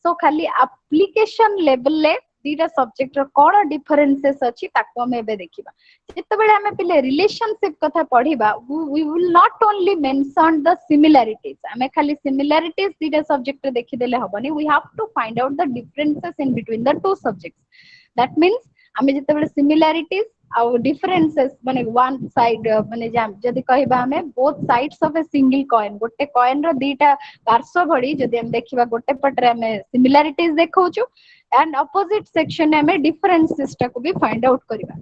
सो खाली एप्लीकेशन लेवल ले दीटा सब्जेक्ट रो कोन डिफरेंसेस अछि ताको हमें एबे देखिबा. जेतेबेले हमें पिले रिलेशनशिप कथा पढिबा we will not only mention the similarities. हमें खाली सिमिलरिटीज दीटा सब्जेक्ट रे देखि देले हबनी. We have to find out the differences in between the two subjects. That means हमें जेतेबेले सिमिलरिटीज आउ डिफरेंसेस माने वन साइड माने जदी कहबा हमें both sides of a single coin, गोटे कॉइन रो दीटा पार्श्व भड़ी जदी हम देखिबा गोटे पटरे हमें सिमिलरिटीज देखौछु and opposite section में differences को भी find out करिबा.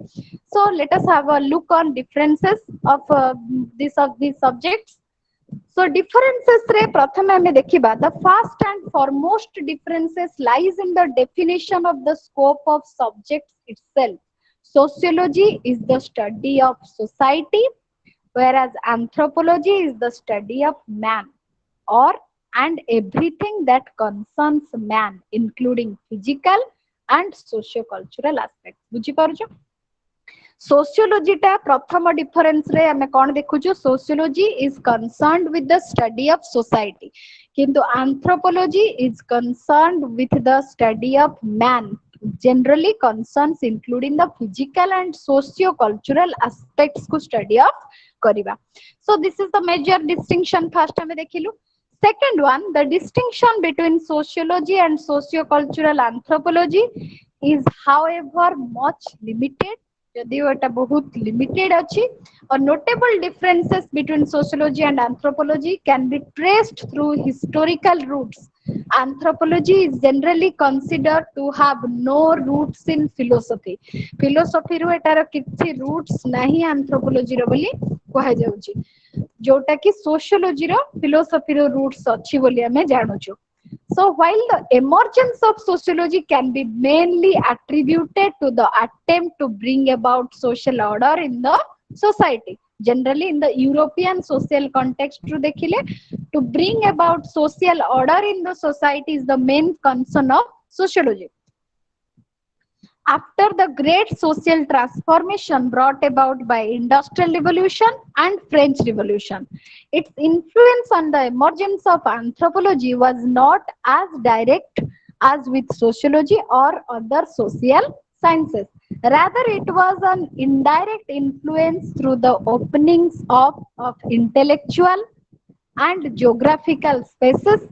So let us have a look on differences of these subjects. So differences रे प्रथम हमें देखिबा the first and foremost differences lies in the definition of the scope of subjects itself. Sociology is the study of society, whereas anthropology is the study of man or and everything that concerns man, including physical and socio-cultural aspects. बुझी पारुछो? Sociology टा प्रथम difference रे हमें कौन देखुछु? Sociology is concerned with the study of society, किंतु anthropology is concerned with the study of man, generally concerns including the physical and socio-cultural aspects को study of करिबा. So this is the major distinction first हमें देखिलु. Second one, the distinction between sociology and socio-cultural anthropology is however much limited. यदि एटा बहुत limited अछि. और notable differences between sociology and anthropology can be traced through historical roots. Anthropology is generally considered to have no roots in philosophy. Philosophy रो एटार किछि roots नाही anthropology रो बोली कहा जाउची, जोटा कि sociology रो philosophy रो roots अछि बोली हमें जानुछु. So while the emergence of sociology can be mainly attributed to the attempt to bring about social order in the society, generally in the European social context to dekhile, to bring about social order in the society is the main concern of sociology. After the great social transformation brought about by Industrial Revolution and French Revolution, its influence on the emergence of anthropology was not as direct as with sociology or other social sciences. Rather, it was an indirect influence through the openings of intellectual and geographical spaces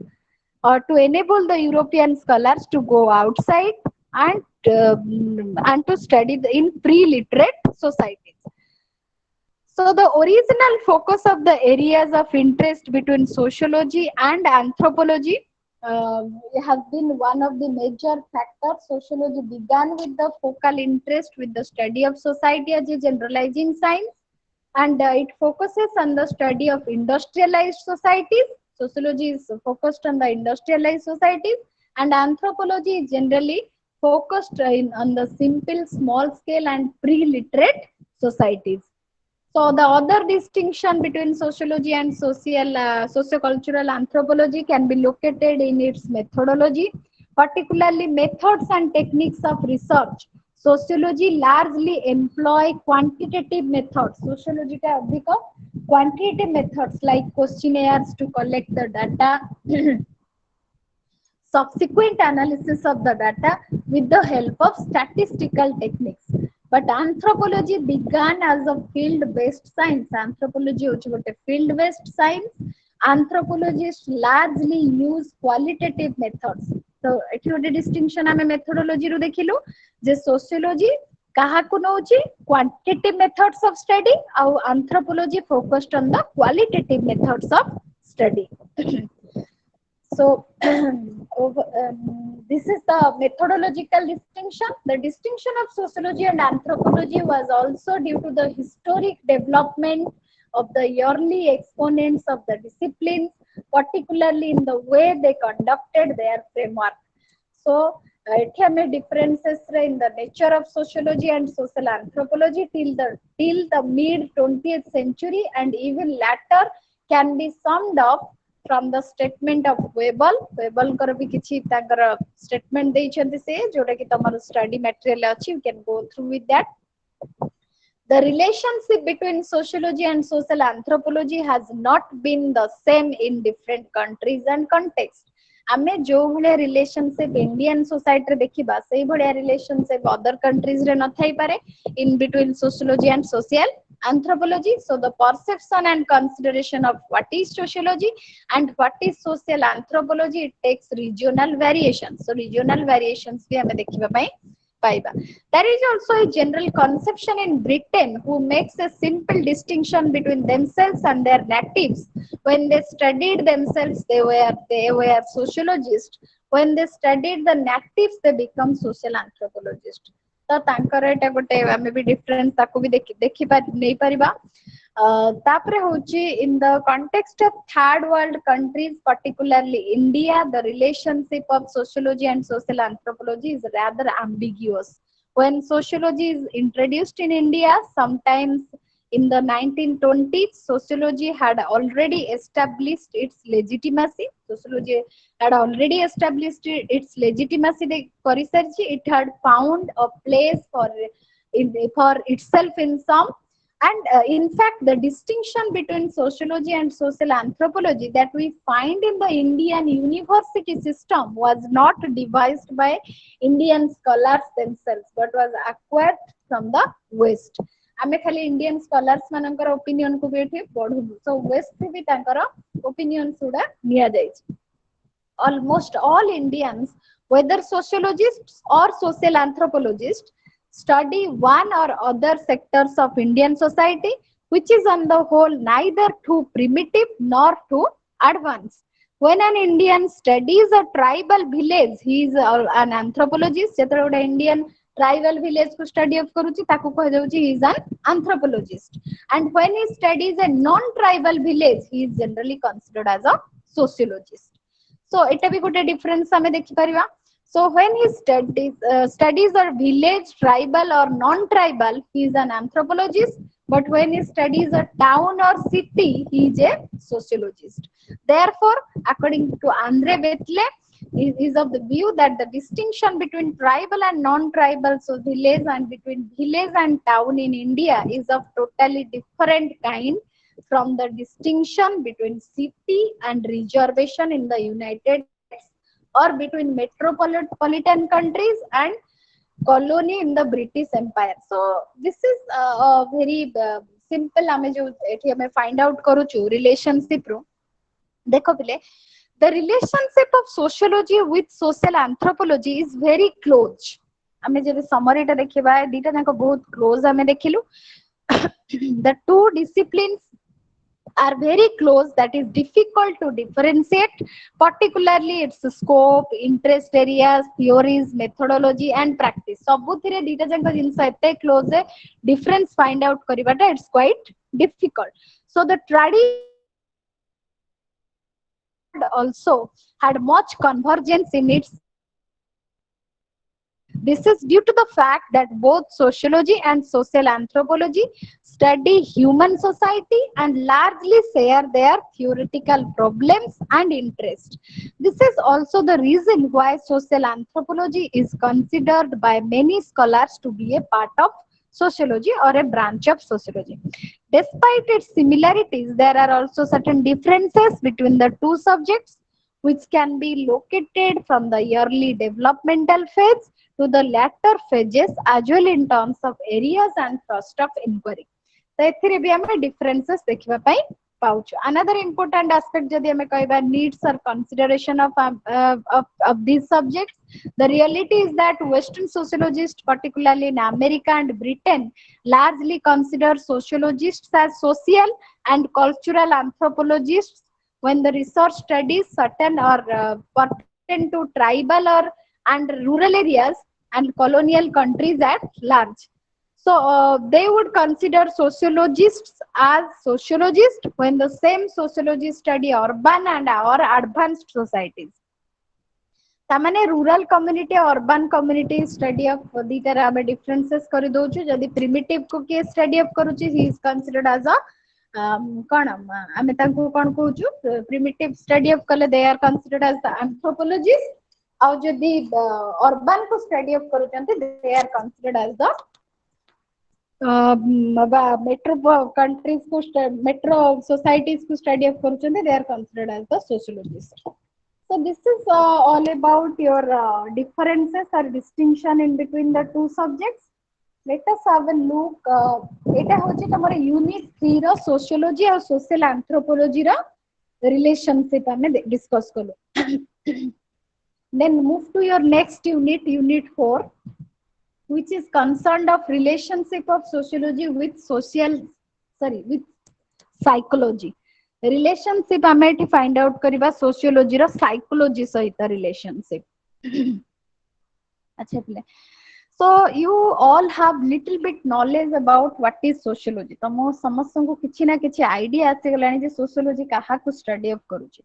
to enable the European scholars to go outside and to study in pre-literate societies. So the original focus of the areas of interest between sociology and anthropology has been one of the major factors. Sociology began with the focal interest with the study of society as a generalizing science, and it focuses on the study of industrialized societies. Sociology is focused on the industrialized societies, and anthropology is generally focused on the simple, small scale, and pre-literate societies. So the other distinction between sociology and sociocultural anthropology can be located in its methodology, particularly methods and techniques of research. Sociology largely employ quantitative methods. Sociology का अधिक quantitative methods like questionnaires to collect the data, subsequent analysis of the data with the help of statistical techniques. But anthropology began as a field-based science. Anthropology was a field-based science. Anthropologists largely use qualitative methods. So, एठी गोटे distinction आमे methodology रू देखिलु जे sociology काहाकु नउची quantitative methods of study और anthropology focused on the qualitative methods of study. So, this is the methodological distinction. The distinction of sociology and anthropology was also due to the historic development of the early exponents of the disciplines, particularly in the way they conducted their framework. So, एठी हमें differences in the nature of sociology and social anthropology till the mid 20th century and even later can be summed up from the statement of Webel. Webel कर भी किछि ताकर statement देइछन्ति से जोटा कि तमरो study material अछि, you can go through with that. The relationship between sociology and social anthropology has not been the same in different countries and contexts. आमे जो भले relationship Indian society रे देखिबा सेही भलिया relationship other countries रे न Thai पारे in between sociology and social anthropology. So the perception and consideration of what is sociology and what is social anthropology, it takes regional variations. So regional variations भी हमें देखिबा पई पाइबा. There is also a general conception in Britain who makes a simple distinction between themselves and their natives. When they studied themselves, they were sociologists. When they studied the natives, they become social anthropologists. तो तांकर एटा गोटे हमें भी difference ताको भी देखि नै परिबा. तापरे होची in the context of third world countries, particularly India, the relationship of sociology and social anthropology is rather ambiguous. When sociology is introduced in India, sometimes in the 1920s, sociology had already established its legitimacy. Sociology had already established its legitimacy for research. It had found a place for itself in some. And in fact, the distinction between sociology and social anthropology that we find in the Indian university system was not devised by Indian scholars themselves, but was acquired from the West. आमे खाली Indian scholars मानकर opinion को बेठी पढु. सो waste भी तांकर opinion सुडा निया जायछि. Almost all Indians, whether sociologists or social anthropologists, study one or other sectors of Indian society, which is on the whole neither too primitive nor too advanced. When an Indian studies a tribal village, he is an anthropologist. जेतरा गोटे Indian tribal village को study of करूची ताको कह जाउची he is an anthropologist. And when he studies a non-tribal village, he is generally considered as a sociologist. So एटा भी गोटे difference हमें देखि परिबा. So when he studies a village, tribal or non-tribal, he is an anthropologist. But when he studies a town or city, he is a sociologist. Therefore, according to Andre Betle, he is of the view that the distinction between tribal and non-tribal, so village, and between village and town in India is of totally different kind from the distinction between city and reservation in the United States, or between metropolitan countries and colony in the British Empire. So this is a very simple ଆମେ ଯୋଉ ଏଠି ଆମେ find out କରୁଛୁ relationship ରୁ ଦେଖ ପିଲେ the relationship of sociology with social anthropology is very close. ଆମେ ଯଦି summary ଟା ଦେଖିବା ଦିଟା ଯାକ ବହୁତ close ଆମେ ଦେଖିଲୁ the two disciplines are very close, that is difficult to differentiate, particularly its scope, interest areas, theories, methodology and practice ସବୁଥିରେ ଦିଟା ଯାକ ଜିନିଷ ଏତେ close है difference find out କରିବାଟା it's quite difficult. So the tradition also had much convergence in its. This is due to the fact that both sociology and social anthropology study human society and largely share their theoretical problems and interests. This is also the reason why social anthropology is considered by many scholars to be a part of sociology or a branch of sociology. Despite its similarities, there are also certain differences between the two subjects, which can be located from the early developmental phase to the latter phases as well in terms of areas and thrust of inquiry. So एथिरे भी हमें differences देखिबा पई पाउछु. Another important aspect जदि हमें कहबा needs or consideration of these subjects, the reality is that Western sociologists, particularly in America and Britain, largely consider sociologists as social and cultural anthropologists when the research studies certain or pertain to tribal or and rural areas and colonial countries at large. So they would consider sociologists as sociologists when the same sociologists study urban and or advanced societies. तामाने rural community urban community study of दीटार आमे differences करि दोछु. जदि primitive को के study of करूची, he is considered as a कौन आमे तांको कौन कहूछु primitive study of कले they are considered as the anthropologists. और जदि urban को study of करूचंती they are considered as the metro countries को metro societies को study of करूचंती they are considered as the sociologists. So this is all about your differences or distinction in between the two subjects. Let us have a look. एटा होची तमरे unit 3 रो sociology और social anthropology रो relationship हमें discuss कलो. Then move to your next unit, unit 4, which is concerned of relationship of sociology with with psychology. Relationship हमें eighty find out करिबा sociology रो psychology सहित relationship. अच्छा पिले. So you all have little bit knowledge about what is sociology. तमो समस्त को किछि ना किछि idea आसे गलानी जे sociology काहा को study of करूची.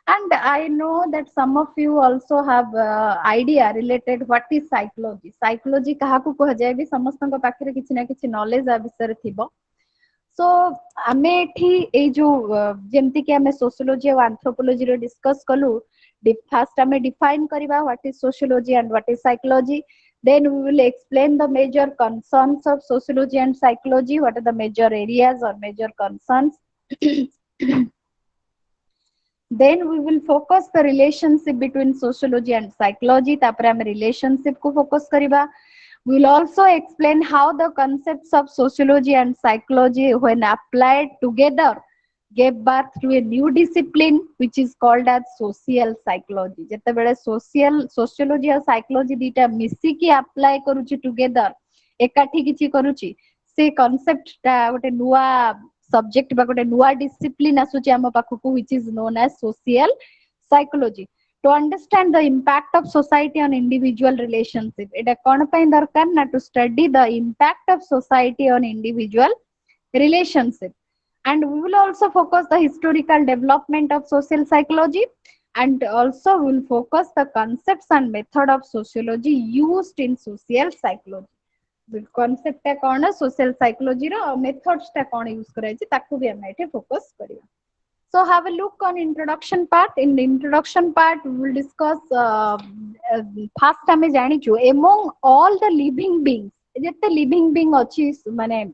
And I know that some of you also have idea related what is psychology. Psychology kaha को कह जाय भी समस्त को पाखरे किछि ना किछि knowledge आ विषय थिबो. So आमे एठी ए जो जेमति कि आमे sociology और anthropology रो discuss कलु. First आमे define करिबा what is sociology and what is psychology. Then we will explain the major concerns of sociology and psychology. What are the major areas or major concerns? Then we will focus the relationship between sociology and psychology. तापरे हम relationship को focus करिबा. We will also explain how the concepts of sociology and psychology, when applied together, gave birth to a new discipline which is called as social psychology. जेतेबेले sociology और psychology दीटा मिसी की apply करूची together, एकाठी किछि करूची, से concept टा गोटे नुवा subject बा गोटे नुवा discipline आसुची हम पाखकु, which is known as social psychology. To understand the impact of society on individual relationship, एटा कोन पई दरकार ना to study the impact of society on individual relationship. And we will also focus the historical development of social psychology, and also we will focus the concepts and method of sociology used in social psychology. Concept टा कोन social psychology रो methods टा कोन use कराय छि ताकू भी हम एठे focus करिया. So have a look on introduction part. In the introduction part, we will discuss first हमें जानी छु among all the living beings, जते living being अछि माने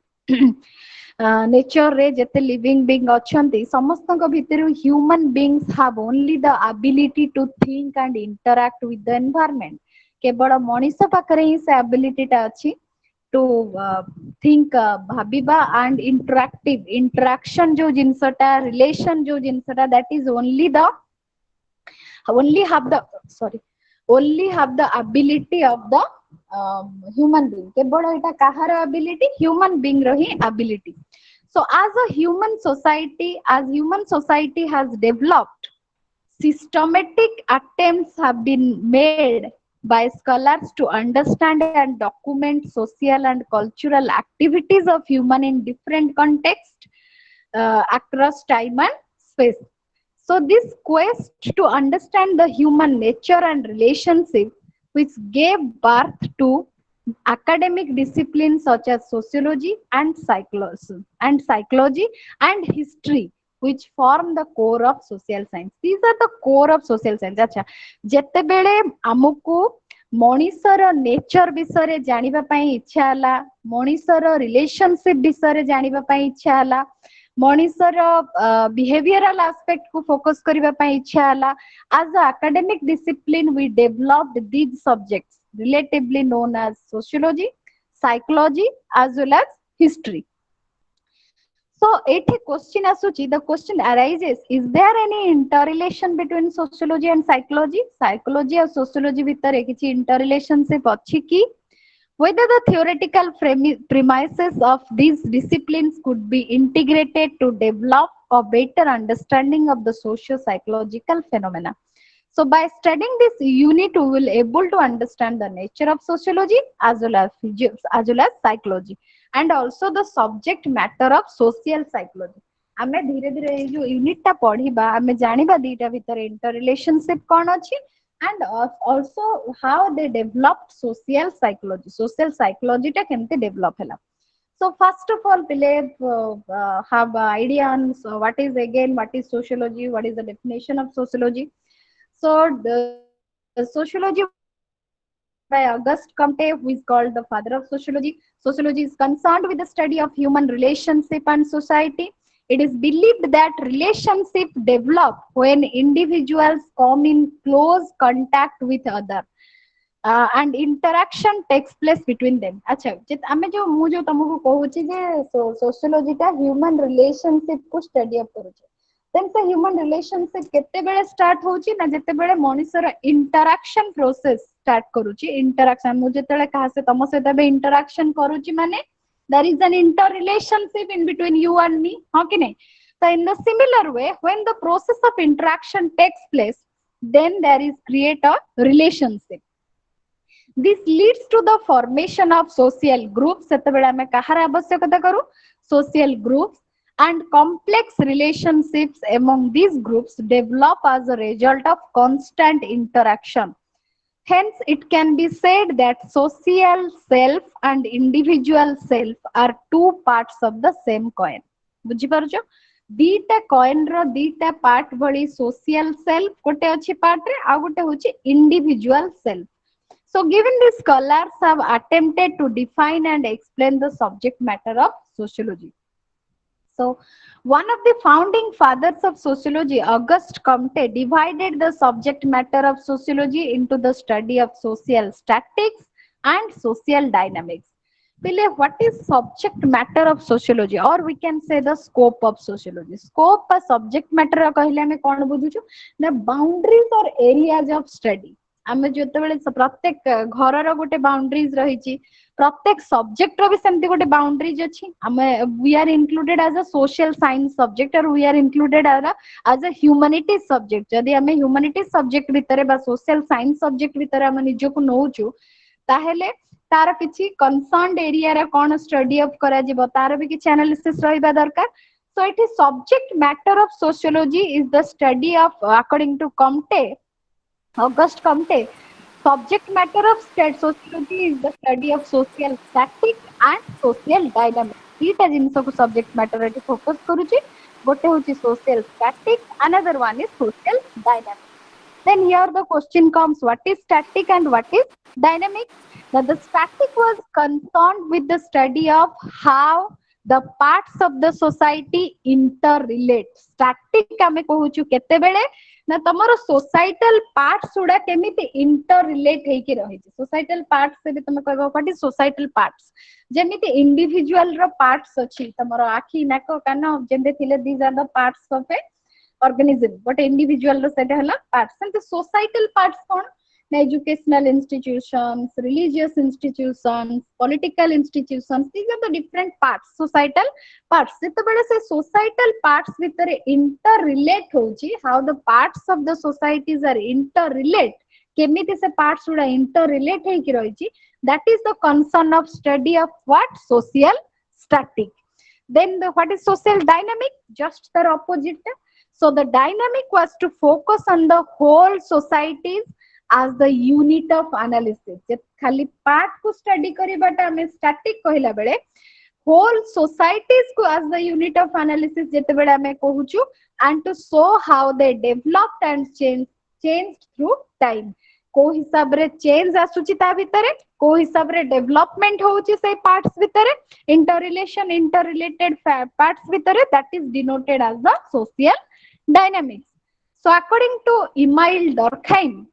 nature रे जते living being अछंती समस्त को भितर human beings have only the ability to think and interact with the environment. केवल मनीष पाखरे ही से एबिलिटी टा अछि टू थिंक भाबिबा एंड इंटरेक्शन जो जिनसटा रिलेशन जो जिनसटा that is only have the sorry only have the ability of the human being केवल एटा काहार ability human being row he ability. So as human society has developed, systematic attempts have been made by scholars to understand and document social and cultural activities of human in different contexts across time and space. So this quest to understand the human nature and relationship, which gave birth to academic disciplines such as sociology and psychology and history, which form the core of social science. These are the core of social science. अच्छा जेतेबेले हमकु मनीषर nature विषय जानिबा पई इच्छा हला, मनीषर relationship विषय जानिबा पई इच्छा हला, मनीषर behavioural aspect को फोकस करिबा पई इच्छा हला. As an academic discipline, we developed these subjects relatively known as sociology, psychology as well as history. So एठी question आसुची, the question arises, is there any interrelation between sociology and psychology? Psychology और sociology भितर किछि interrelationship अछि कि? Whether the theoretical premises of these disciplines could be integrated to develop a better understanding of the socio-psychological phenomena. So by studying this unit, we will able to understand the nature of sociology as well as psychology, and also the subject matter of social psychology. आमे धीरे धीरे ये जो unit टा पढ़िबा आमे जानिबा दीटा भितर inter relationship कोन अछि, and also how they developed social psychology ta kemti develop hela. So first of all, have an idea on what is sociology, what is the definition of sociology. So the sociology was developed by Auguste Comte, who is called the father of sociology. Sociology is concerned with the study of human relationship and society. It is believed that relationships develop when individuals come in close contact with others. And interaction takes place between them. अच्छा आमे जो मु जो तुमको कहूची जे sociology टा human relationship को study up करूचे. Then से ह्यूमन रिलेशनशिप केते बेले स्टार्ट होची ना जेते बेले मनुष्यर इंटरेक्शन प्रोसेस स्टार्ट करूची. इंटरेक्शन मु जेतेले कहा से तम से तबे इंटरेक्शन करूची माने there is an interrelationship in between you and me, हाँ कि नहीं? So in the similar way, when the process of interaction takes place, then there is create a relationship. This leads to the formation of social groups. सेतेबेले हमें कहार आवश्यकता करू? Social groups, and complex relationships among these groups develop as a result of constant interaction. Hence, it can be said that social self and individual self are two parts of the same coin. बुझी पारुछो? दीटा coin रो दीटा part भली social self गोटे अछि part रे आ गोटे होछि individual self. So given these scholars have attempted to define and explain the subject matter of sociology. So one of the founding fathers of sociology, Auguste Comte, divided the subject matter of sociology into the study of social statistics and social dynamics. What is subject matter of sociology, or we can say the scope of sociology? Scope or subject matter कहले हमें कौन बुझुछु ना boundaries or areas of study. आमे जेतेबेले प्रत्येक घरर गोटे boundaries रहिछि, प्रत्येक subject रो भी सेमति गोटे बाउंड्रीज अछि. आमे we are included as a social science subject और we are included as a humanities subject. जदि आमे ह्यूमैनिटीज सब्जेक्ट भितरे बा सोशल साइंस सब्जेक्ट भितरे आमे निजको नउछु ताहेले तार किछि कंसर्न्ड एरिया रे कोन स्टडी अप करा जिवो तार भी किछि एनालिसिस रहिबा दरकार. So it is subject matter of sociology is the study of, according to Comte, Auguste Comte, subject matter of sociology is the study of social statistics and social dynamics. दीटा जिनस को subject matter रे focus करूची. गोटे होची social statistics, another one is social dynamics. Then here the question comes, what is static and what is dynamic? Now the static was concerned with the study of how the parts of the society interrelate. Static ame kohuchu kete bele ना तमरो societal parts उडा केमिति इंटररिलेट हेकी रहिछि societal parts से भी तमे कहबो पाटी societal parts जेमिति individual रो पार्ट्स अछि तमरो आखि नाक कान जेंदे थिले these are the parts of a organism but individual ro सेटा हला parts and the societal parts cone educational institutions religious institutions political institutions these are the different parts societal parts jete bele se societal parts vitare interrelate hoji how the parts of the societies are interrelate kemiti se parts uda interrelate heiki rohichi that is the concern of study of what social static then what is social dynamic just the opposite so the dynamic was to focus on the whole societies as the unit of analysis जे खाली part को study करिबाटा हमें static कहला बेले whole societies को as the unit of analysis जेते बेले हमें कहूछु and to show how they developed and changed through time को हिसाब रे चेंज आसुची ता भितरे को हिसाब रे डेवलपमेंट होउची से पार्ट्स भितरे इंटररिलेशन इंटररिलेटेड पार्ट्स भितरे that is denoted as the social dynamics. So according to Emile Durkheim,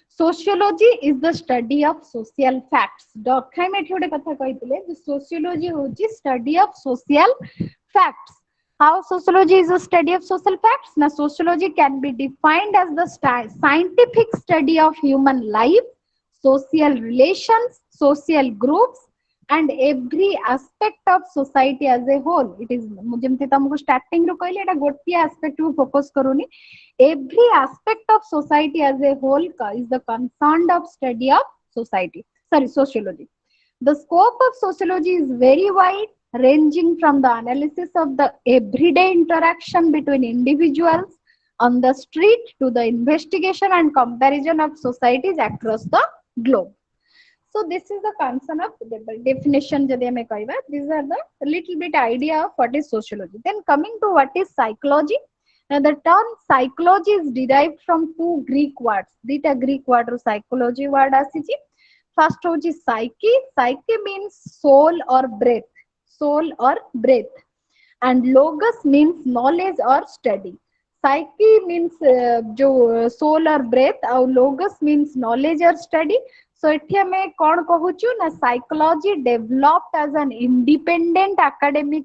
sociology is the study of social facts. Durkheim एठी गोटे कथा कहितले जे sociology होची study of social facts. How sociology is a study of social facts? Now sociology can be defined as the scientific study of human life, social relations, social groups and every aspect of society as a whole. It is जेमते तमको starting रो कहले एटा गोटिया aspect को focus करूनी every aspect of society as a whole is the concern of study of sociology. The scope of sociology is very wide, ranging from the analysis of the everyday interaction between individuals on the street to the investigation and comparison of societies across the globe. So this is the concern of the definition jodi ame kaiba. These are the little bit idea of what is sociology. Then coming to what is psychology. Now the term psychology is derived from two Greek words. Dita Greek word ro psychology word asichi. First hoji psyche. Psyche means soul or breath. Soul or breath. And logos means knowledge or study. Psyche means jo soul or breath. Or logos means knowledge or study. So एठी हमें कौन कहूचु ना psychology developed as an independent academic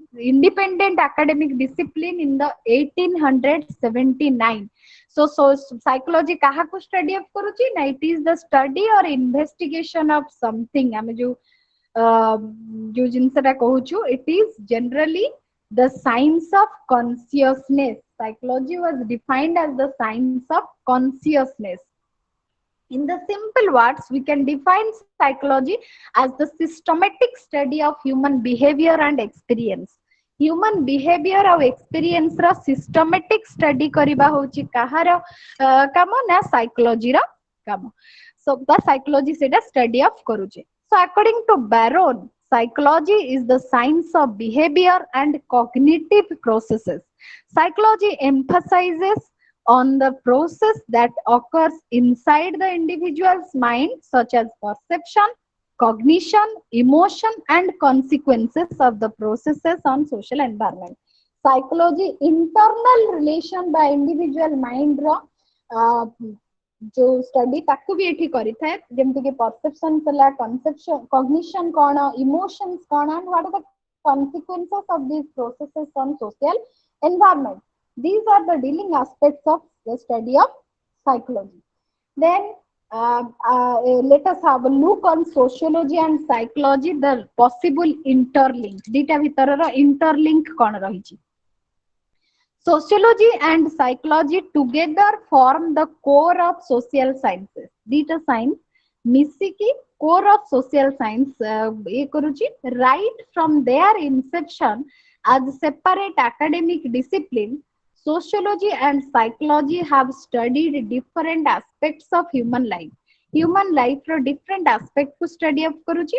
discipline in the 1879. So psychology काहा को study up करूची ना it is the study or investigation of something हमें जो जिनसटा कहूचु it is generally the science of consciousness. Psychology was defined as the science of consciousness. In the simple words, we can define psychology as the systematic study of human behavior and experience. Human behavior or experience ra systematic study kariba hochi kahara kamo na psychology ra kamo. So the psychology seta study of karuche. So according to Baron, psychology is the science of behavior and cognitive processes. Psychology emphasizes on the process that occurs inside the individual's mind, such as perception, cognition, emotion, and consequences of the processes on social environment. Psychology internal relation by individual mind ro जो study ताकू भी एठी करि थाए जेमति के perception कला conception cognition cone emotions cone and what are the consequences of these processes on social environment. These are the dealing aspects of the study of psychology. Then let us have a look on sociology and psychology, the possible interlink. Dita bhitarara interlink kon rahichi. Sociology and psychology together form the core of social sciences. Dita science misiki core of social science right from their inception as separate academic discipline. Sociology and psychology have studied different aspects of human life. Human life ro different aspect to study up karuchi.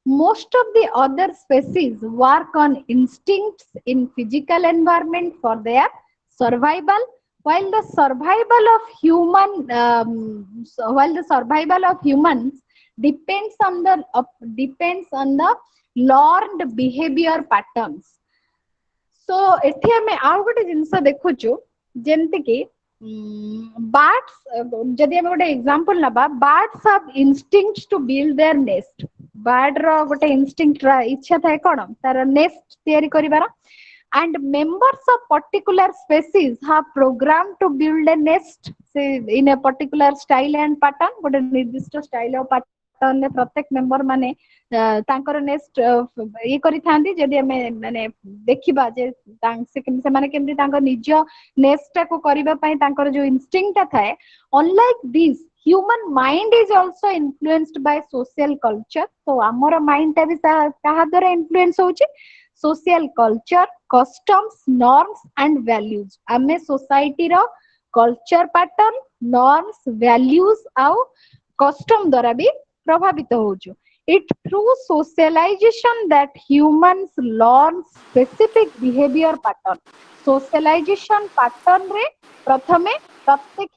Most of the other species work on instincts in physical environment for their survival, while the survival of humans depends on the learned behavior patterns. So ଏଠି ଆମେ ଆଉ ଗୋଟେ ଜିନିଷ ଦେଖୁଛୁ ଯେମିତି କି birds ଯଦି ଆମେ ଗୋଟେ example ନବା birds have instincts to build their nest. bird ର ଗୋଟେ instinct ଇଚ୍ଛା ଥାଏ କଣ ତାର nest ତିଆରି କରିବାର and members of particular species have programmed to build a nest say in a particular style and pattern ଗୋଟେ ନିର୍ଦ୍ଦିଷ୍ଟ style ଆଉ pattern ରେ ପ୍ରତ୍ୟେକ member ମାନେ ତାଙ୍କର ନେକ୍ସଟ ଇଏ କରିଥାନ୍ତି ଯଦି ଆମେ ମାନେ ଦେଖିବା ଯେ ସେମାନେ କେମିତି ତାଙ୍କ ନିଜ ନେକ୍ସଟଟାକୁ କରିବା ପାଇଁ ତାଙ୍କର ଯୋଉ ଇନଷ୍ଟିଂକ୍ଟଟା ଥାଏ ଅନଲାଇକ୍ this human mind is also influenced by social culture so ଆମର ମାଇଣ୍ଡ ଟା ବି କାହା ଦ୍ୱାରା ଇନଫ୍ଲୁଏନ୍ସ ହଉଛି social culture customs norms and values ଆମେ society ର culture pattern norms values ଆଉ custom ଦ୍ୱାରା ବି ପ୍ରଭାବିତ ହଉଛୁ it through socialization that humans learn specific behavior pattern socialization pattern ରେ ପ୍ରଥମେ ପ୍ରତ୍ୟେକ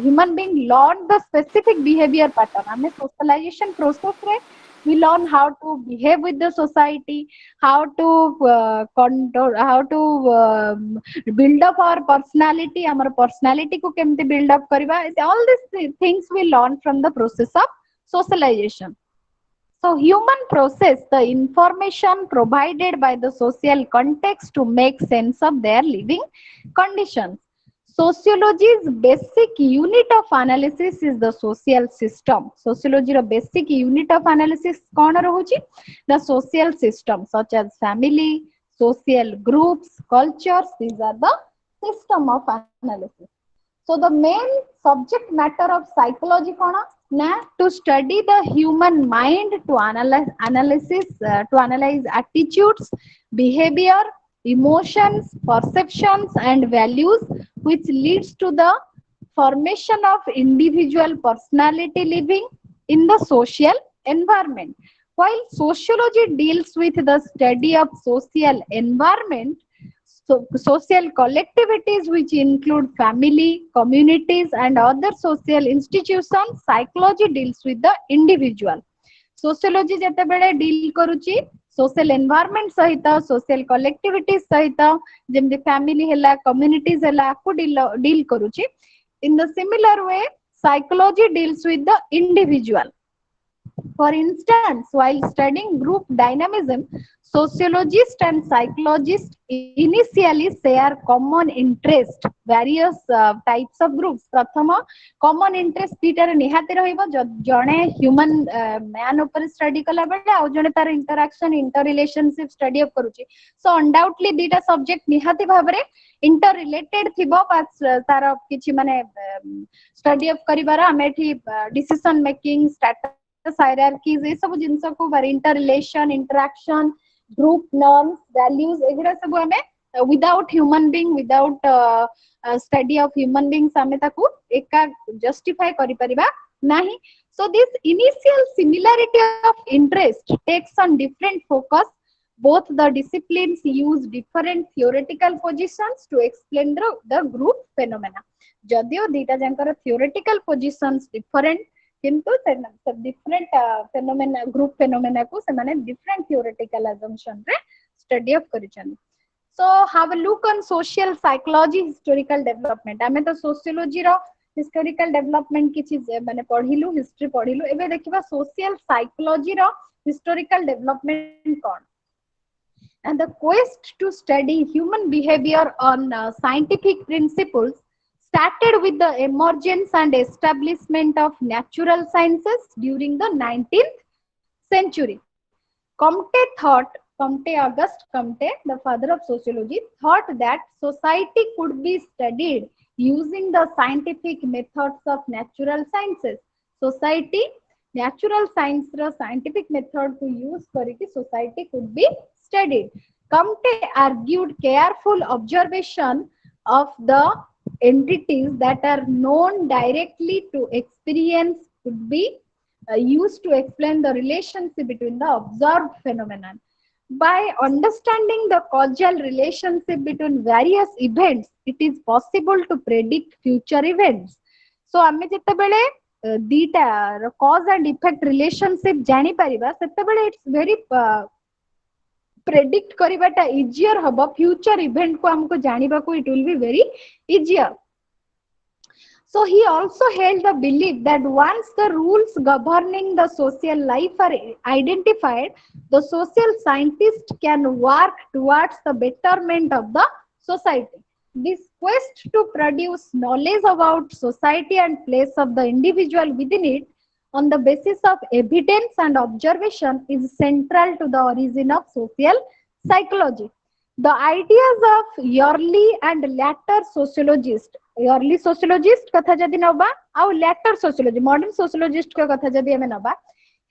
human being learn the specific behavior pattern ଆମେ socialization process ରେ we learn how to behave with the society how to control how to build up our personality our personality को केमती build up करिबा all these things we learn from the process of socialization. So human process the information provided by the social context to make sense of their living conditions. Sociology's basic unit of analysis is the social system. Sociology ର basic unit of analysis कौन रहुची? The social system such as family, social groups, cultures. These are the system of analysis. So the main subject matter of psychology कौन? Na to study the human mind to analyze attitudes, behavior, emotions, perceptions, and values, which leads to the formation of individual personality living in the social environment. While sociology deals with the study of social environment, so social collectivities which include family, communities, and other social institutions, psychology deals with the individual. Sociology ଯେତେବେଳେ deal କରୁଛି social environment ସହିତ social collectivities ସହିତ ଯେମିତି family ହେଲା communities ହେଲା ଆକୁ deal କରୁଛି in the similar way psychology deals with the individual. For instance, while studying group dynamism, sociologists and psychologists initially share common interest, various types of groups. प्रथम common interest दीटार निहाती रहिबो जणे human man ऊपर study कला बेले आउ जणे तार interaction interrelationship study up करूची. So undoubtedly दीटा subject निहाती भाबरे interrelated थिबो तार किछि माने study up करिवार आमे एठी decision making status hierarchies ये सब जिंस को interrelation interaction group norms values एगुडा सब हमें without human being without study of human beings हमें ताकू एका justify करि परिबा नाही. So this initial similarity of interest takes on different focus. Both the disciplines use different theoretical positions to explain the group phenomena. जदियो दीटा जानकर theoretical positions different किंतु different phenomena group phenomena को से माने different theoretical assumption रे study up करिछन. So have a look on social psychology historical development. आमे तो sociology रो historical development की चीज माने पढिलु history पढिलु एबे देखिबा social psychology row historical development cone. And the quest to study human behavior on scientific principles started with the emergence and establishment of natural sciences during the 19th century. Auguste Comte, the father of sociology, thought that society could be studied using the scientific methods of natural sciences. Society, natural science scientific method to use kariki society could be studied. Comte argued careful observation of the entities that are known directly to experience could be used to explain the relationship between the observed phenomenon. By understanding the causal relationship between various events, it is possible to predict future events. So, आमे जेतेबेले दीटा cause and effect relationship जानी परिबा सेते बेले it's very predict करबाटा easier हबो future event को हमको जानिबा को it will be very easier. So he also held the belief that once the rules governing the social life are identified, the social scientist can work towards the betterment of the society. This quest to produce knowledge about society and place of the individual within it on the basis of evidence and observation is central to the origin of social psychology. The ideas of early and later sociologists, early sociologist कथा जदि नबा आउ later sociology modern sociologist का कथा जदि हमें नबा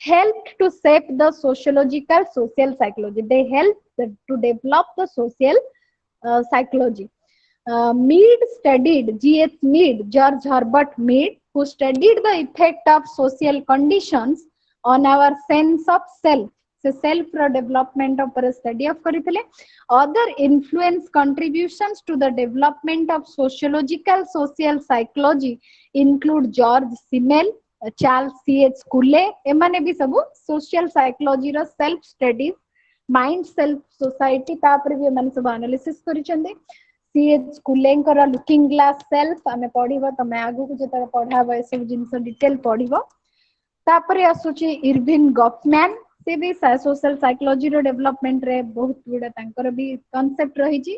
helped to shape the sociological social psychology. They helped to develop the social psychology. Mead studied, G.H. Mead, George Herbert Mead, who studied the effect of social conditions on our sense of self. से self रो development ऊपर study of करथिले. Other influence contributions to the development of sociological social psychology include George Simmel, Charles C H. Cooley. एमाने भी सब social psychology रो self studies mind self society तापर भी एमाने सब एनालिसिस करिसंदे. सी.एच. कुलेंकर लुकिंग ग्लास सेल्फ आमे पढिबो तमे आगु को जेतर पढाबो ए सब जिंस डिटेल पढिबो. तापर आसुची इरविन गॉफमैन से भी सोशल साइकोलॉजी रो डेवलपमेंट रे बहुत गुडा तांकर भी कांसेप्ट रही छी.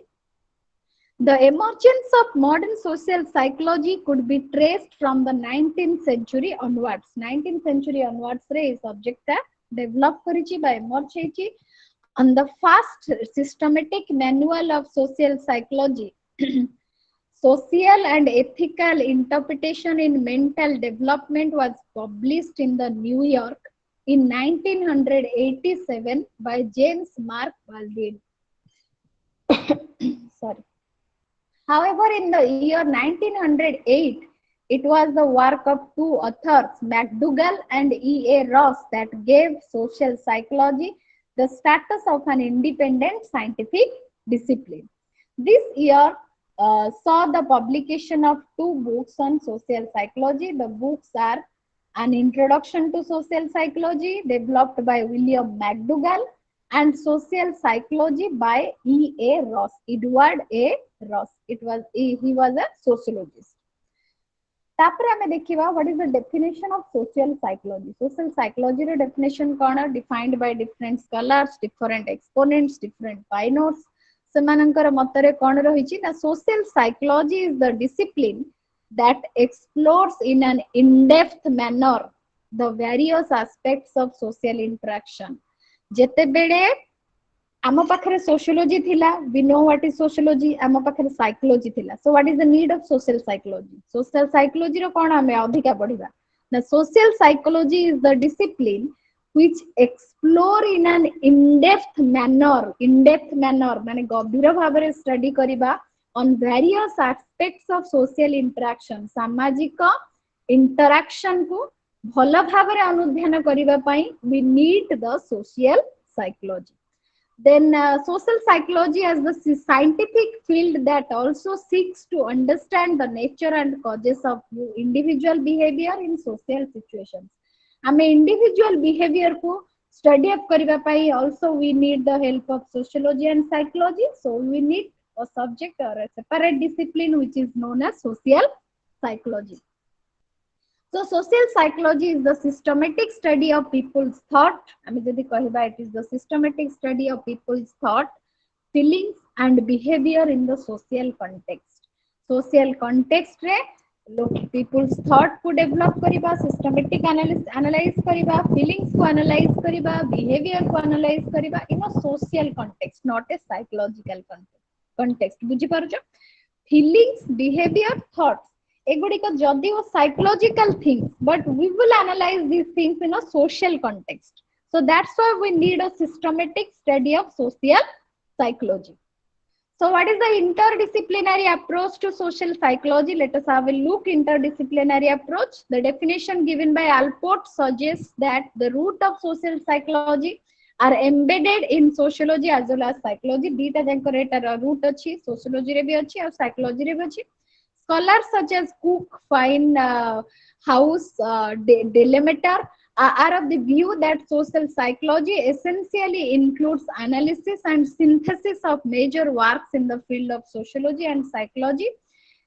The emergence of modern social psychology could be traced from the 19th century onwards. 19th century onwards रे सब्जेक्ट ता डेवलप करी छी बा emerge हे छी on the first systematic manual of social psychology. Social and ethical interpretation in mental development was published in the New York in 1987 by James Mark Baldwin. Sorry. However, in the year 1908, it was the work of two authors, McDougall and E.A. Ross, that gave social psychology the status of an independent scientific discipline. This year saw the publication of two books on social psychology. The books are An Introduction to Social Psychology, developed by William McDougall, and Social Psychology by E.A. Ross, Edward A. Ross. He was a sociologist. तापर हमें देखिबा what is the definition of social psychology. Social psychology row definition cone defined by different scholars, different exponents, different pioneers. सेमानंकर मतरे कोन रहिछि ना social psychology is the discipline that explores in an in-depth manner the various aspects of social interaction. जेते बेले आम पाखरे sociology थिला, we know what is sociology, आम पाखरे psychology थिला. So what is the need of social psychology? Social psychology रो कोन हमें अधिका पढिबा. The social psychology is the discipline which explore in an in-depth manner माने गभीर भाबरे स्टडी करिबा on various aspects of social interaction. सामाजिक interaction को भल भाबरे अनुध्यान करिबा पई we need the social psychology. Then social psychology as the scientific field that also seeks to understand the nature and causes of individual behavior in social situations. आमे individual behavior को study up करिबा पई also we need the help of sociology and psychology. So we need a subject or a separate discipline which is known as social psychology. So social psychology is the systematic study of people's thought. आमे जदि कहिबा it is the systematic study of people's thought, feelings and behavior in the social context. Social context रे people's thought को develop करिबा, systematic analyze करिबा, feelings को analyze करिबा, behavior को analyze करिबा in a social context, not a psychological context. बुझी पारुछ? Feelings, behavior, thoughts एगुड़िक जदि psychological things, but we will analyze these things in a social context. So that's why we need a systematic study of social psychology. So what is the interdisciplinary approach to social psychology? Let us have a look. Interdisciplinary approach. The definition given by Alport suggests that the root of social psychology are embedded in sociology as well as psychology. Dita janko root achi, sociology re bhi achi, और psychology re bhi achi. Scholars such as Cook, Fine, House, Delimiter are of the view that social psychology essentially includes analysis and synthesis of major works in the field of sociology and psychology.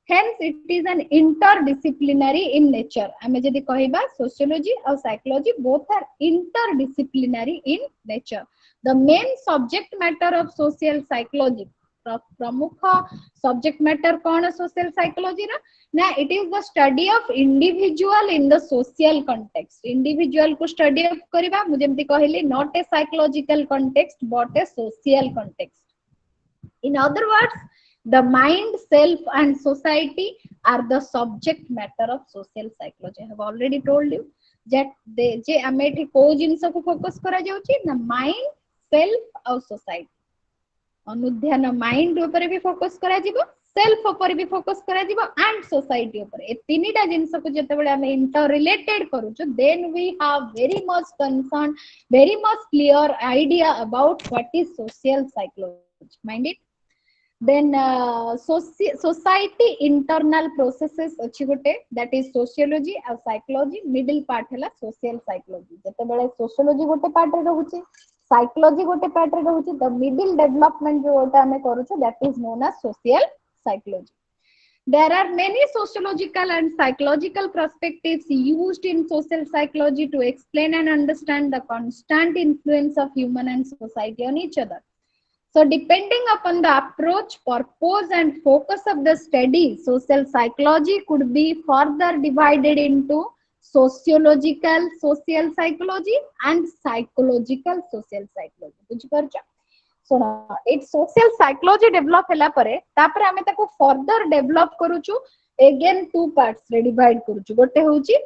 Hence, it is an interdisciplinary in nature. आमे जदि कहिबा sociology और psychology both are interdisciplinary in nature. The main subject matter of social psychology, प्रमुख subject matter कौन social psychology रा ना, it is the study of individual in the social context. Individual को study of करिबा मुझे एमती कहली, not a psychological context but a social context. In other words, the mind, self, and society are the subject matter of social psychology. I have already told you that जे आमे एठी को जिंस को focus करा जाउची ना, माइंड, सेल्फ और society. अनुध्यान mind ऊपर भी फोकस करा जिवो, सेल्फ ऊपर भी फोकस करा जिवो एंड सोसाइटी ऊपर. ए तीनटा जिंस को जते बेले आमे इंटर रिलेटेड करूछु, then we have very much concern, very much clear idea about what is social psychology. Mind it. Then society internal processes अछि गोटे, that is sociology और psychology. middle part हैला social psychology. जते बेले sociology गोटे part रे रहउची, psychology गोटे part रे रहउची, the middle development जो ओटा हमें करूछु, that is known as social psychology. There are many sociological and psychological perspectives used in social psychology to explain and understand the constant influence of human and society on each other. So depending upon the approach, purpose and focus of the study, social psychology could be further divided into sociological social psychology and psychological social psychology. बुझ परछ? So it social psychology develop हला परे तापर हमें ताको further develop करूछु, again two parts रे divide करूछु. गोटे होची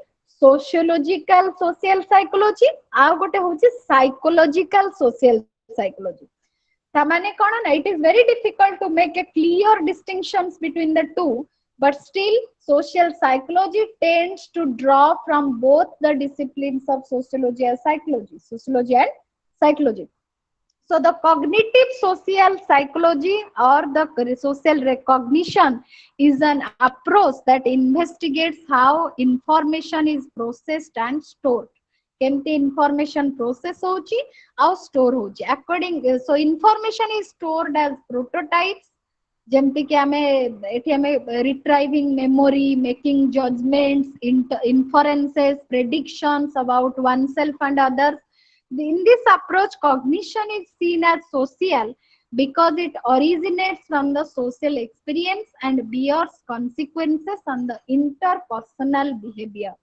sociological social psychology आ गोटे होची psychological social psychology. It is very difficult to make a clear distinctions between the two, but still social psychology tends to draw from both the disciplines of sociology and psychology. So the cognitive social psychology or the social recognition is an approach that investigates how information is processed and stored. केमती information process होची और store होची. According so information is stored as prototypes, जेमती कि हमें एठी हमें retrieving memory, making judgments, inferences, predictions about oneself and others. In this approach, cognition is seen as social because it originates from the social experience and bears consequences on the interpersonal behavior.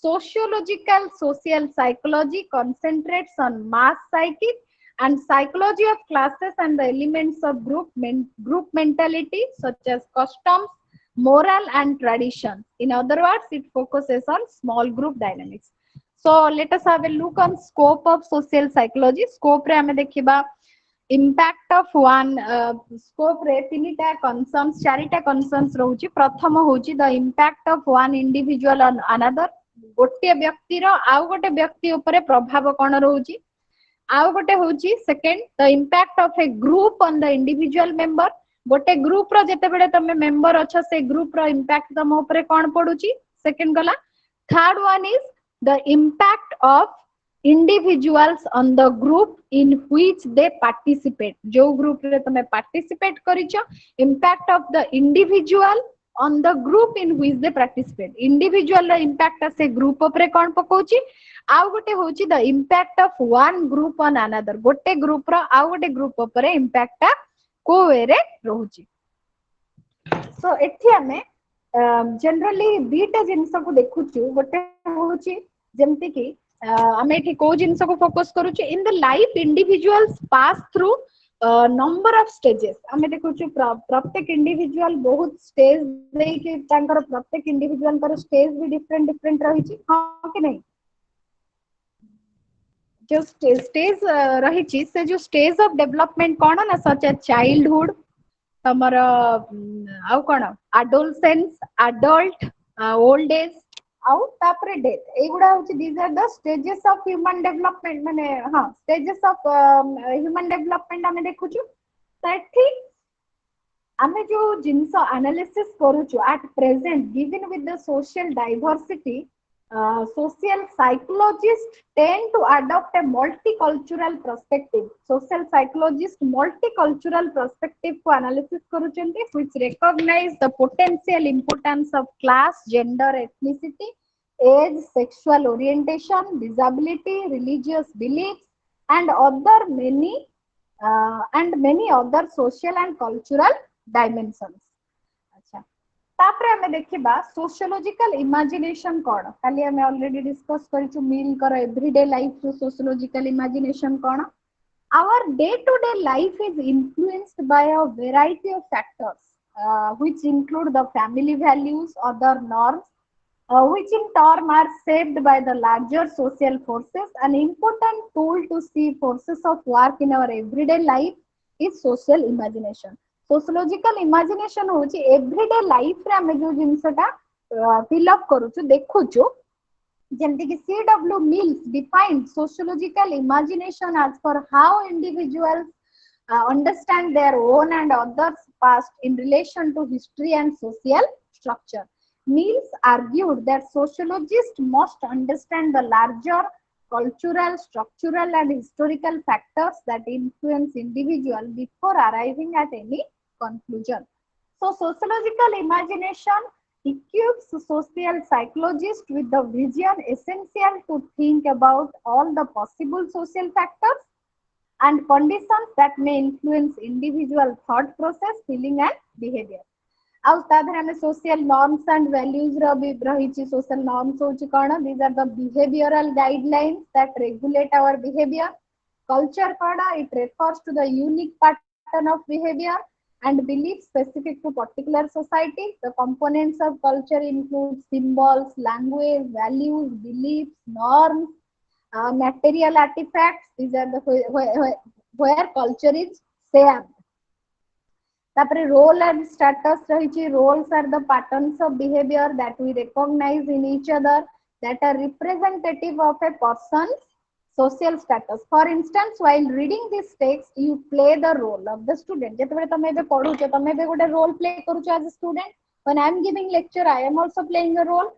Sociological social psychology concentrates on mass psyche and psychology of classes and the elements of group mentality such as customs, moral and traditions. In other words, it focuses on small group dynamics. So let us have a look on scope of social psychology. Scope रे हमें देखिबा impact of one scope रे तीनटा concerns, चारिटा concerns रहउची. प्रथम होची the impact of one individual on another. गोटे व्यक्ति रो आउ गोटे व्यक्ति ऊपर प्रभाव कोन रहउची. आउ गोटे होची second the impact of A group on the individual member. गोटे ग्रुप रो जते बेले तमे मेंबर अछ से ग्रुप रो इंपैक्ट तम ऊपर कोन पडुची. सेकंड गला. Third one is the impact of individuals on the group in which they participate. जो ग्रुप रे तमे पार्टिसिपेट करिचो, impact of the individual on the group in which they participate. Individual impact से group ऊपर कोन पकोची. आउ गोटे होची the impact of one group on another. गोटे ग्रुप रो आउ गोटे ग्रुप ऊपर impact ता को वे रे रहउची. So एठी हमें जनरली दीटा जिंस को देखुछु. गोटे होची जेमति कि हमें एठी को जिंस को focus करूछु. In the life, individuals pass through number of stages. हमें देखुछु प्रत्येक इंडिविजुअल बहुत स्टेज दे के तांकर प्रत्येक इंडिविजुअल कर स्टेज भी डिफरेंट डिफरेंट रही छी. हां कि नहीं? जो स्टेज रही छी से जो स्टेज ऑफ डेवलपमेंट कोन ना, सच ए चाइल्डहुड, हमर आउ कोन एडोलसेंस, एडल्ट, ओल्ड एज आउ तापरे डेथ. एगुडा होची these are the stages of human development. माने हां स्टेजेस ऑफ ह्यूमन डेवलपमेंट हमें देखुछु. सेठी आमे जो जिनस analysis करूछु at present given with the social diversity, social psychologists tend to adopt a multicultural perspective. Social psychologists multicultural perspective को analysis करूचंती, which recognize the potential importance of class, gender, ethnicity, age, sexual orientation, disability, religious beliefs, and other many many other social and cultural dimensions. अच्छा, तापरे हमें देखिबा sociological imagination कोन खाली हमें already discuss करिछु मिल कर एवरीडे लाइफ रो सोशियोलॉजिकल इमेजिनेशन कोन. Our day-to-day life is influenced by a variety of factors, which include the family values, other norms, which in turn are shaped by the larger social forces. An important tool to see forces of work in our everyday life is social imagination. Sociological imagination होची everyday life रे हमें जो जिनसटा fill up करूछु देखुछु जेमती कि C.W. Mills defined sociological imagination as for how individuals understand their own and others' past in relation to history and social structure. Mills argued that sociologists must understand the larger cultural, structural, and historical factors that influence individuals before arriving at any conclusion. So, sociological imagination equips social psychologists with the vision essential to think about all the possible social factors and conditions that may influence individual thought process, feeling, and behavior. ଆଉ ତା ଦେହରେ ଆମେ social norms and values ର ବି ରହିଛି. Social norms ହଉଛି କଣ? These are the behavioral guidelines that regulate our behavior. Culture କଣ? It refers to the unique pattern of behavior and beliefs specific to particular society. The components of culture include symbols, language, values, beliefs, norms, material artifacts. These are the where culture is shared. तापरे role and status रही. Roles are the patterns of behavior that we recognize in each other that are representative of a person's social status. For instance, while reading this text, you play the role of the student. जेतबेले तमे बे पढुछे तमे बे गोटे role play करूछो as a student. When I am giving lecture, I am also playing a role.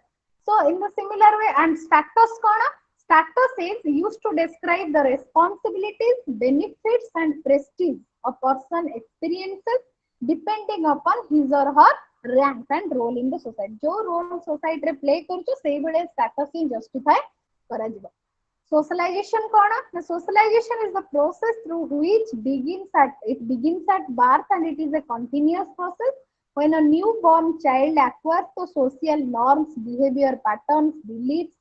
So in the similar way, and status कोना? Status is used to describe the responsibilities, benefits, and prestige a person experiences depending upon his or her rank and role in the society. जो role society रे play करूछो सेही बेले status ही justify करा जिवो. Socialization कोना? The socialization is the process through which begins at birth, and it is a continuous process. When a newborn child acquires the social norms, behavior patterns, beliefs,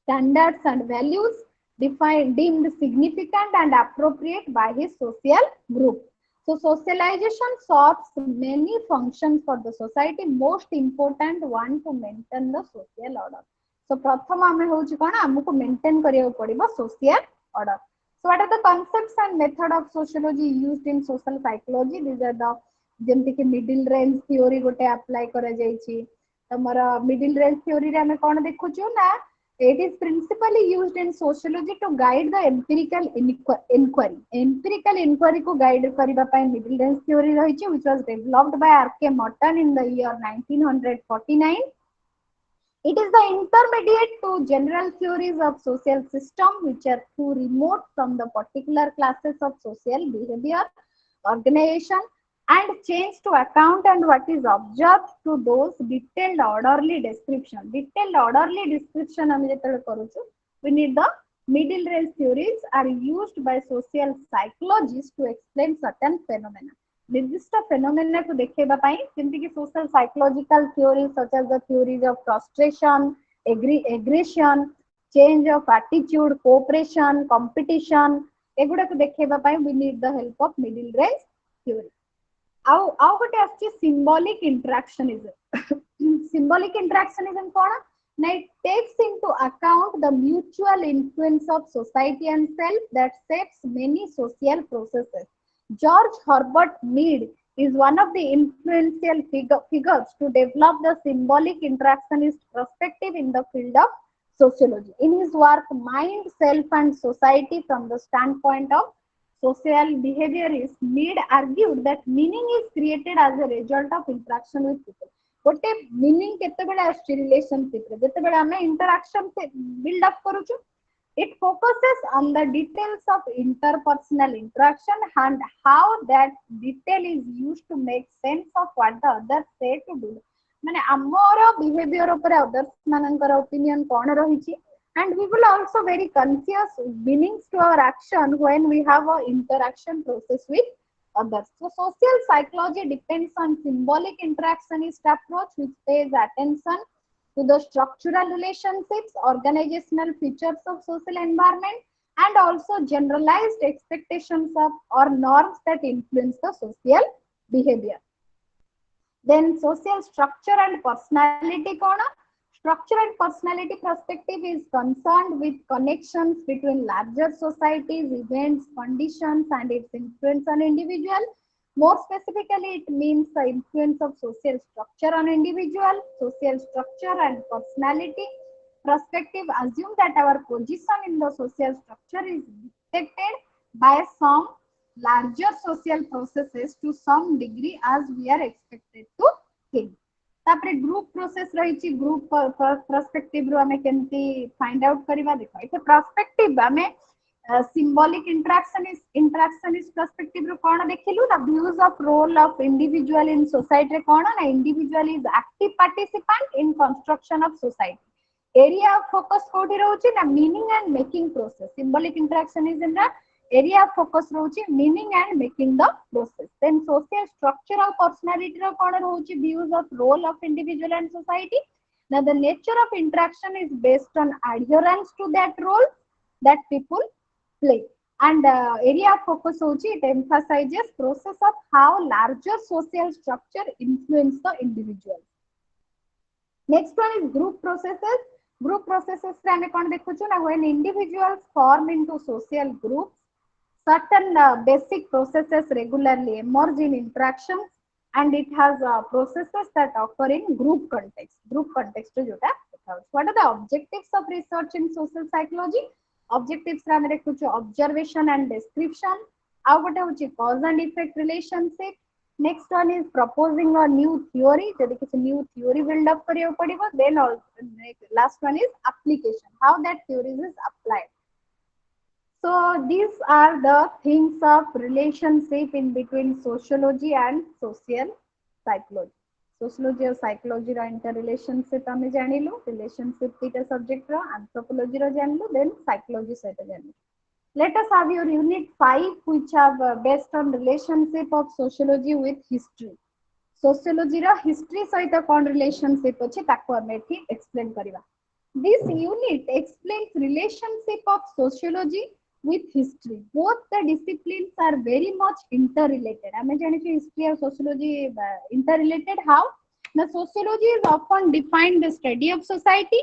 standards, and values deemed significant and appropriate by his social group. So socialization serves many functions for the society. Most important one to maintain the social order. So प्रथम आमे होउची कोन हमको maintain करियो पड़िबो social order. So what are the concepts and method of sociology used in social psychology? These are the जेमति कि middle range theory गोटे apply करा जायछि. तमरा middle range theory रे हमें कोन देखुछु ना it is principally used in sociology to guide the empirical inquiry. Empirical inquiry को guide करिबा पय middle range theory रहिछि, which was developed by R.K. Morton in the year 1949. It is the intermediate to general theories of social system, which are too remote from the particular classes of social behavior, organization, and change to account and what is observed to those detailed orderly description. Detailed orderly description we need the middle range theories are used by social psychologists to explain certain phenomena. निर्दिष्ट phenomena को देखेबा पई जेंति कि social psychological theories such as the theories of frustration, aggression, change of attitude, cooperation, competition, एगुडा को देखेबा पई we need the help of middle range theory. आउ गोटे आछि symbolic interactionism. Symbolic interactionism कोन ना it takes into account the mutual influence of society and self that shapes many social processes. George Herbert Mead is one of the influential figures to develop the symbolic interactionist perspective in the field of sociology. In his work Mind, Self and Society from the Standpoint of social behaviorists need argued that meaning is created as a result of interaction with people. गोटे meaning केतेबेले आछि relationship रे जेतेबेले हमें interaction से build up करूछु. It focuses on the details of interpersonal interaction and how that detail is used to make sense of what the other say to do. माने हमर behaviour ऊपर others मानकर opinion कोन रहिछि, and we will also very conscious meanings to our action when we have a interaction process with others. So social psychology depends on symbolic interactionist approach which pays attention to the structural relationships, organizational features of social environment, and also generalized expectations of or norms that influence the social behavior. Then social structure and personality kona. Structure and personality perspective is concerned with connections between larger societies, events, conditions, and its influence on individual. More specifically, it means the influence of social structure on individual. Social structure and personality perspective assume that our position in the social structure is dictated by some larger social processes to some degree as we are expected to think. तापरे group process रही group perspective रो हमें केमती find out करबा देखो ए perspective हमें symbolic interactionist perspective रो कोन देखिलु ना views of role of individual in society रे कोन ना individual is active participant in construction of society. Area of focus कोठी रहउची ना meaning and making process. symbolic interaction is in the area of focus रहउची meaning and making the process. Then social structure of personality रो कोन रहउची views of role of individual and society. Now the nature of interaction is based on adherence to that role that people play, and area of focus hochi it emphasizes process of how larger social structure influence the individual. Next one is group processes. Group processes रे हमें कोन देखुछु ना when individuals form into social groups, certain basic processes regularly emerge in interactions, and it has processes that occur in group context. Group context jota. What are the objectives of research in social psychology? Objectives रे हमें देखुछु observation and description. आउ गोटे होची cause and effect relationship. Next one is proposing a new theory. जदि किसी new theory build up करियो पड़िबो. Then last one is application. How that theory is applied. So these are the things of relationship in between sociology and social psychology. Sociology और psychology रा interrelationship हमें जानिलु. Relationship तीटा subject रा anthropology रा जानिलु. Then psychology सहित जानिलु. Let us have your unit 5 which have based on relationship of sociology with history. Sociology रा history सहित कौन relationship अछि ताको हमें एठी explain करिवा. This unit explains relationship of sociology with history. Both the disciplines are very much interrelated. हमें जाने कि history और sociology interrelated. How? The sociology is often defined the study of society.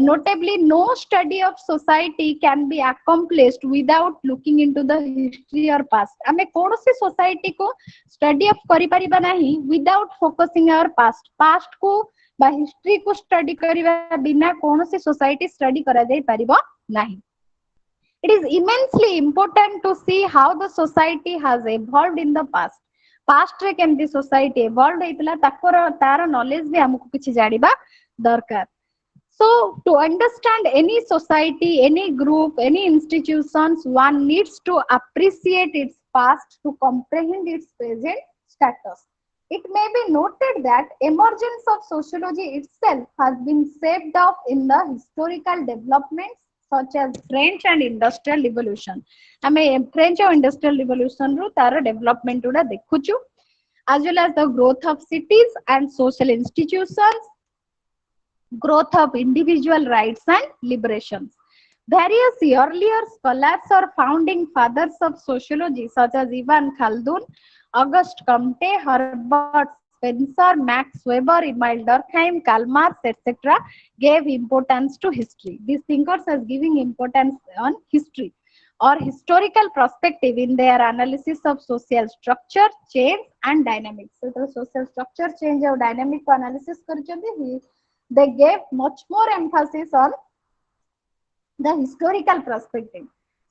Notably, no study of society can be accomplished without looking into the history or past. हमें कौन सी society को study of करी परिबा नहीं without focusing our past. Past को बा history को study करिबा बिना कौन सी society study करा जाई परिबा नहीं. It is immensely important to see how the society has evolved in the past. Past रे केमती society evolved हेतला ताकर तार knowledge भी हमको किछि जानिबा दरकार. So to understand any society, any group, any institutions, one needs to appreciate its past to comprehend its present status. It may be noted that emergence of sociology itself has been shaped off in the historical developments such as French and Industrial Revolution. हमें French और Industrial Revolution रो तार development उड़ा देखुचु, as well as the growth of cities and social institutions, growth of individual rights and liberations. Various earlier scholars or founding fathers of sociology such as Ivan Khaldun, Auguste Comte, Herbert Spencer, Max Weber, Emile Durkheim, Karl Marx, etc. gave importance to history. These thinkers are giving importance on history or historical perspective in their analysis of social structure, change and dynamics. So the social structure, change or dynamic analysis करचंदी. They gave much more emphasis on the historical perspective.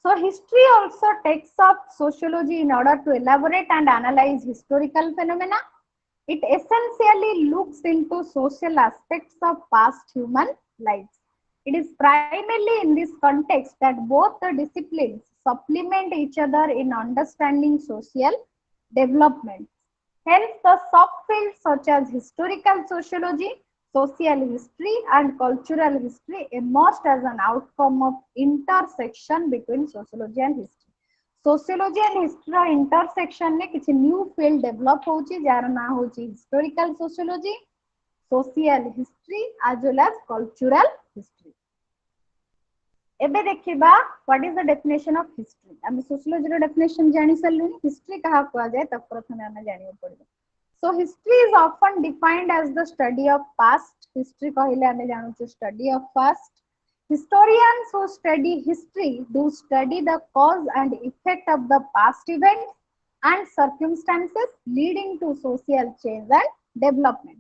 So history also takes up sociology in order to elaborate and analyze historical phenomena. It essentially looks into social aspects of past human lives. It is primarily in this context that both the disciplines supplement each other in understanding social development. Hence, the subfields such as historical sociology, social history, and cultural history emerged as an outcome of intersection between sociology and history. Sociology and history intersection ने किसी new field develop होची jar ना होची historical sociology, social history as well as cultural history. एबे देखिबा what is the definition of history. हम sociology रो definition जानि सल्लुनी history कहा कुआ जाय तब प्रथमे हमें जानियो पड़िबो. So history is often defined as the study of past. History कहले हमें जानू छु study of past. Historians who study history do study the cause and effect of the past events and circumstances leading to social change and development.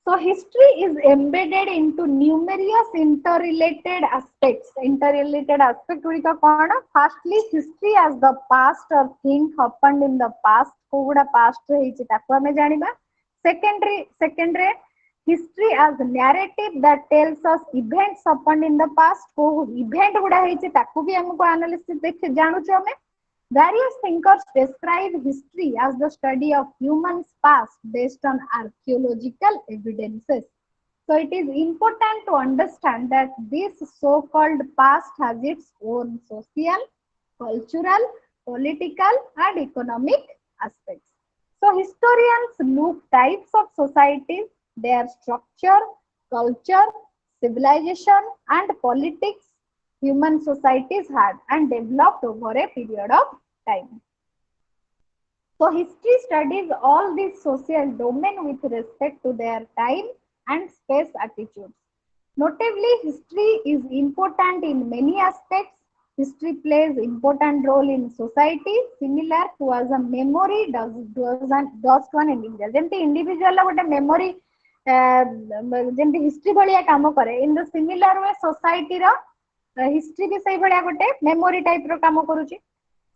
So history is embedded into numerous interrelated aspects. Interrelated aspect गुड़िका कौन? Firstly, history as the past or thing happened in the past. कोगुड़ा past रे हिची ताकू हमें जानिबा. Secondary, history as narrative that tells us events happened in the past. को event गुड़ा हिची ताकू भी हमको analysis देख जानू छु हमें. Various thinkers describe history as the study of humans' past based on archaeological evidences. So it is important to understand that this so-called past has its own social, cultural, political, and economic aspects. So historians look types of societies, their structure, culture, civilization, and politics human societies had and developed over a period of time. So history studies all these social domain with respect to their time and space attitudes. Notably, history is important in many aspects. History plays important role in society, similar to as a memory does to an individual. जेमती individual गोटे memory जेमती history भलिया काम करे, in the similar way society रा history भी सही भलिया गोटे memory type रो काम करूची.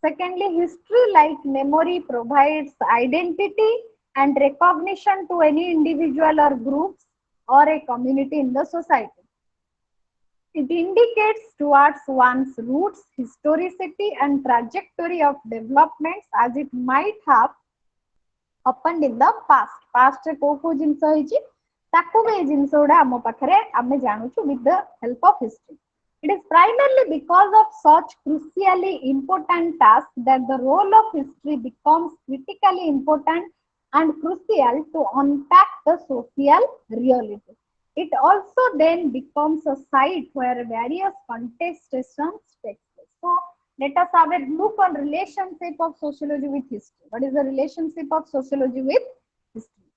Secondly, history like memory provides identity and recognition to any individual or groups or a community in the society. It indicates towards one's roots, historicity, and trajectory of developments as it might have happened in the past. Past रे को जिंस होइची ताकू बे जिंस उडा हम पाखरे आमे जानूछु with the help of history. It is primarily because of such crucially important tasks that the role of history becomes critically important and crucial to unpack the social reality. It also then becomes a site where various contestations take place. So let us have a look on relationship of sociology with history. What is the relationship of sociology with history?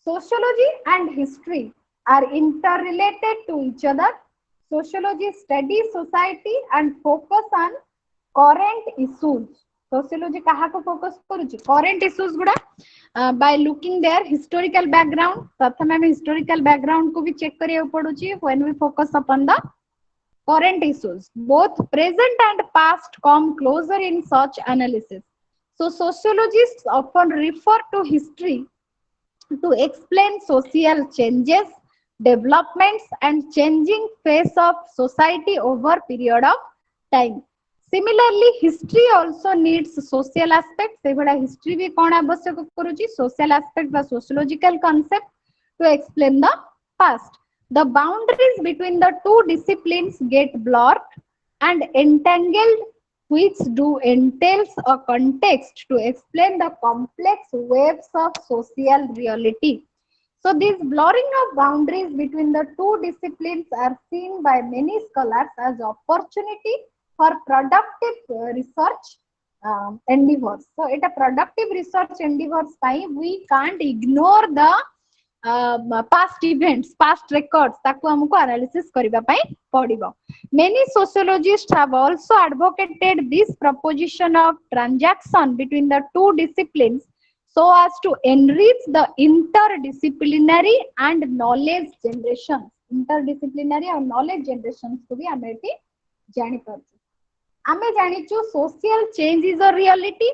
Sociology and history are interrelated to each other. Sociology studies society and focus on current issues. Sociology कहा को focus करूची? Current issues गुड़ा by looking their historical background. प्रथम हमें historical background को भी check करिए पड़ूची when we focus upon the current issues. Both present and past come closer in such analysis. So sociologists often refer to history to explain social changes, developments, and changing face of society over period of time. Similarly, history also needs social aspects. History भी कौन आवश्यक करूची? Social aspect বা sociological concept to explain the past. The boundaries between the two disciplines get blurred and entangled, which do entails a context to explain the complex webs of social reality. So these blurring of boundaries between the two disciplines are seen by many scholars as opportunity for productive research endeavors. So it a productive research endeavors by we can't ignore the past events, past records ताकू हमको analysis करिबा पई पड़िबो. Many sociologists have also advocated this proposition of transaction between the two disciplines so as to enrich the interdisciplinary and knowledge generations. Interdisciplinary और knowledge generations को भी हमें भी जानी पड़ती. आमे जानिचु social change is a reality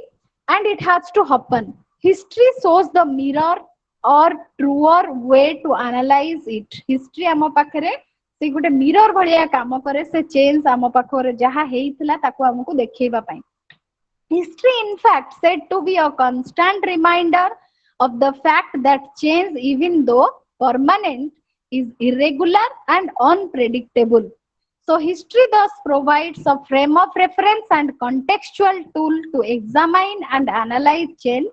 and it has to happen. History shows the mirror or truer way to analyze it. History आम पाखरे से गोटे मिरर भलिया काम करे से चेंज आम पाखरे जहा हेइथिला ताको हमकु देखैबा पई. History, in fact, said to be a constant reminder of the fact that change, even though permanent, is irregular and unpredictable. So, history thus provides a frame of reference and contextual tool to examine and analyze change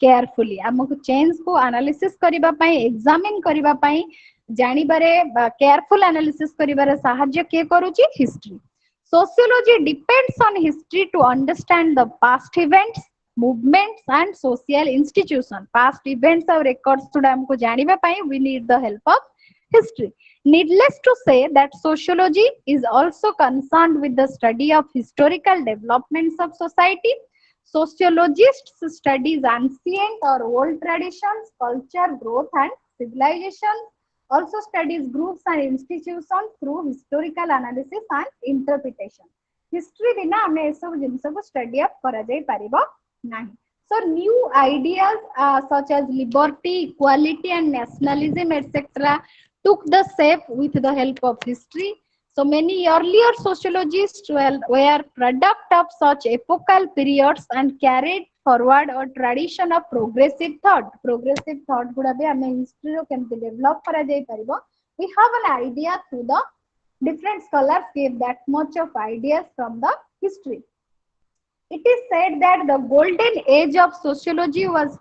carefully. आमको change को analysis करिबा पई, examine करिबा पई, जानिबारे careful analysis करिबारे साहाय्य के करूची history. Sociology depends on history to understand the past events, movements, and social institutions. Past events or records to हमको जानिबा पई we need the help of history. Needless to say that sociology is also concerned with the study of historical developments of society. Sociologists studies ancient or old traditions, culture, growth, and civilization. Also studies groups and institutions through historical analysis and interpretation. History बिना हमें ये सब जिन सब study up करा जाए परिबो नहीं. So new ideas such as liberty, equality, and nationalism, etc., took the shape with the help of history. So many earlier sociologists were product of such epochal periods and carried forward a tradition of progressive thought. Progressive thought गुड़ा भी हमें history रो केमती develop करा जाए परिबो. We have an idea through the different scholars gave that much of ideas from the history. It is said that the golden age of sociology was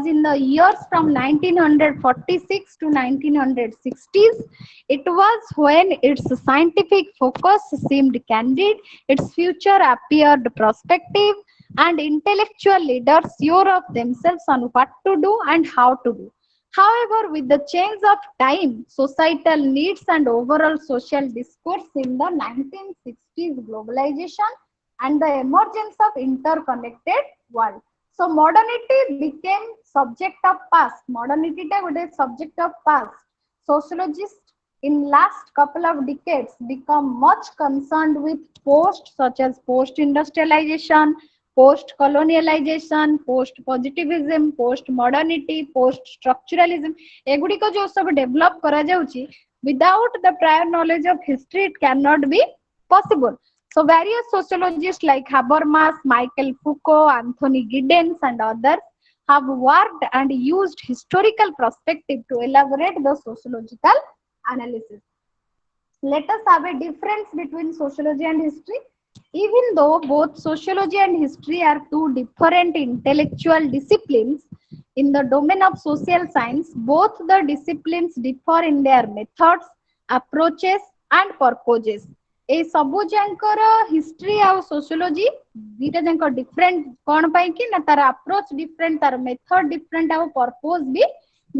in the years from 1946 to 1960s. It was when its scientific focus seemed candid, its future appeared prospective, and intellectual leaders sure of themselves on what to do and how to do. However, with the change of time, societal needs and overall social discourse in the 1960s, globalization and the emergence of interconnected world. So modernity became subject of past. Modernity ta gote subject of past. Sociologists in last couple of decades become much concerned with post such as post-industrialization, post-colonialization, post-positivism, post-modernity, post-structuralism. एगुड़िक जो सब develop करा जाउची without the prior knowledge of history it cannot be possible. So various sociologists like Habermas, Michael Foucault, Anthony Giddens, and others have worked and used historical perspective to elaborate the sociological analysis. Let us have a difference between sociology and history. Even though both sociology and history are two different intellectual disciplines in the domain of social science, both the disciplines differ in their methods, approaches, and purposes. ए सबु जानकर history आ sociology दीटा जानक different कोन पाई कि ना तार अप्रोच डिफरेंट तार मेथड डिफरेंट आ पर्पस भी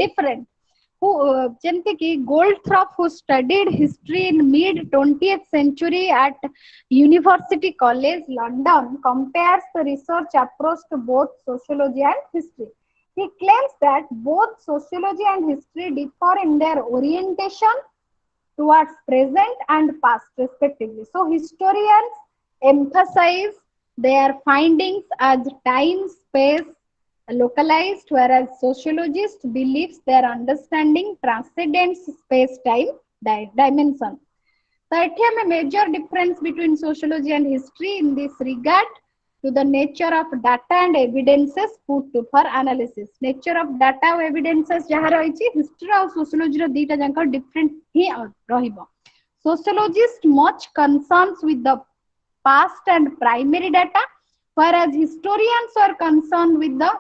डिफरेंट हु जेंते कि गोल्डथ्रॉप हु studied history in mid 20th century at University College London compares the research approach to both sociology and history. He claims that both sociology and history differ in their orientation towards present and past respectively. So historians emphasize their findings as time, space, localized, whereas sociologists believes their understanding transcends space-time dimension. So it is a major difference between sociology and history in this regard to the nature of data and evidences put to for analysis. Nature of data and evidences jaha rahichi history and sociology ro dita janka different hi rahibo. Sociologists much concerns with the past and primary data, whereas historians are concerned with the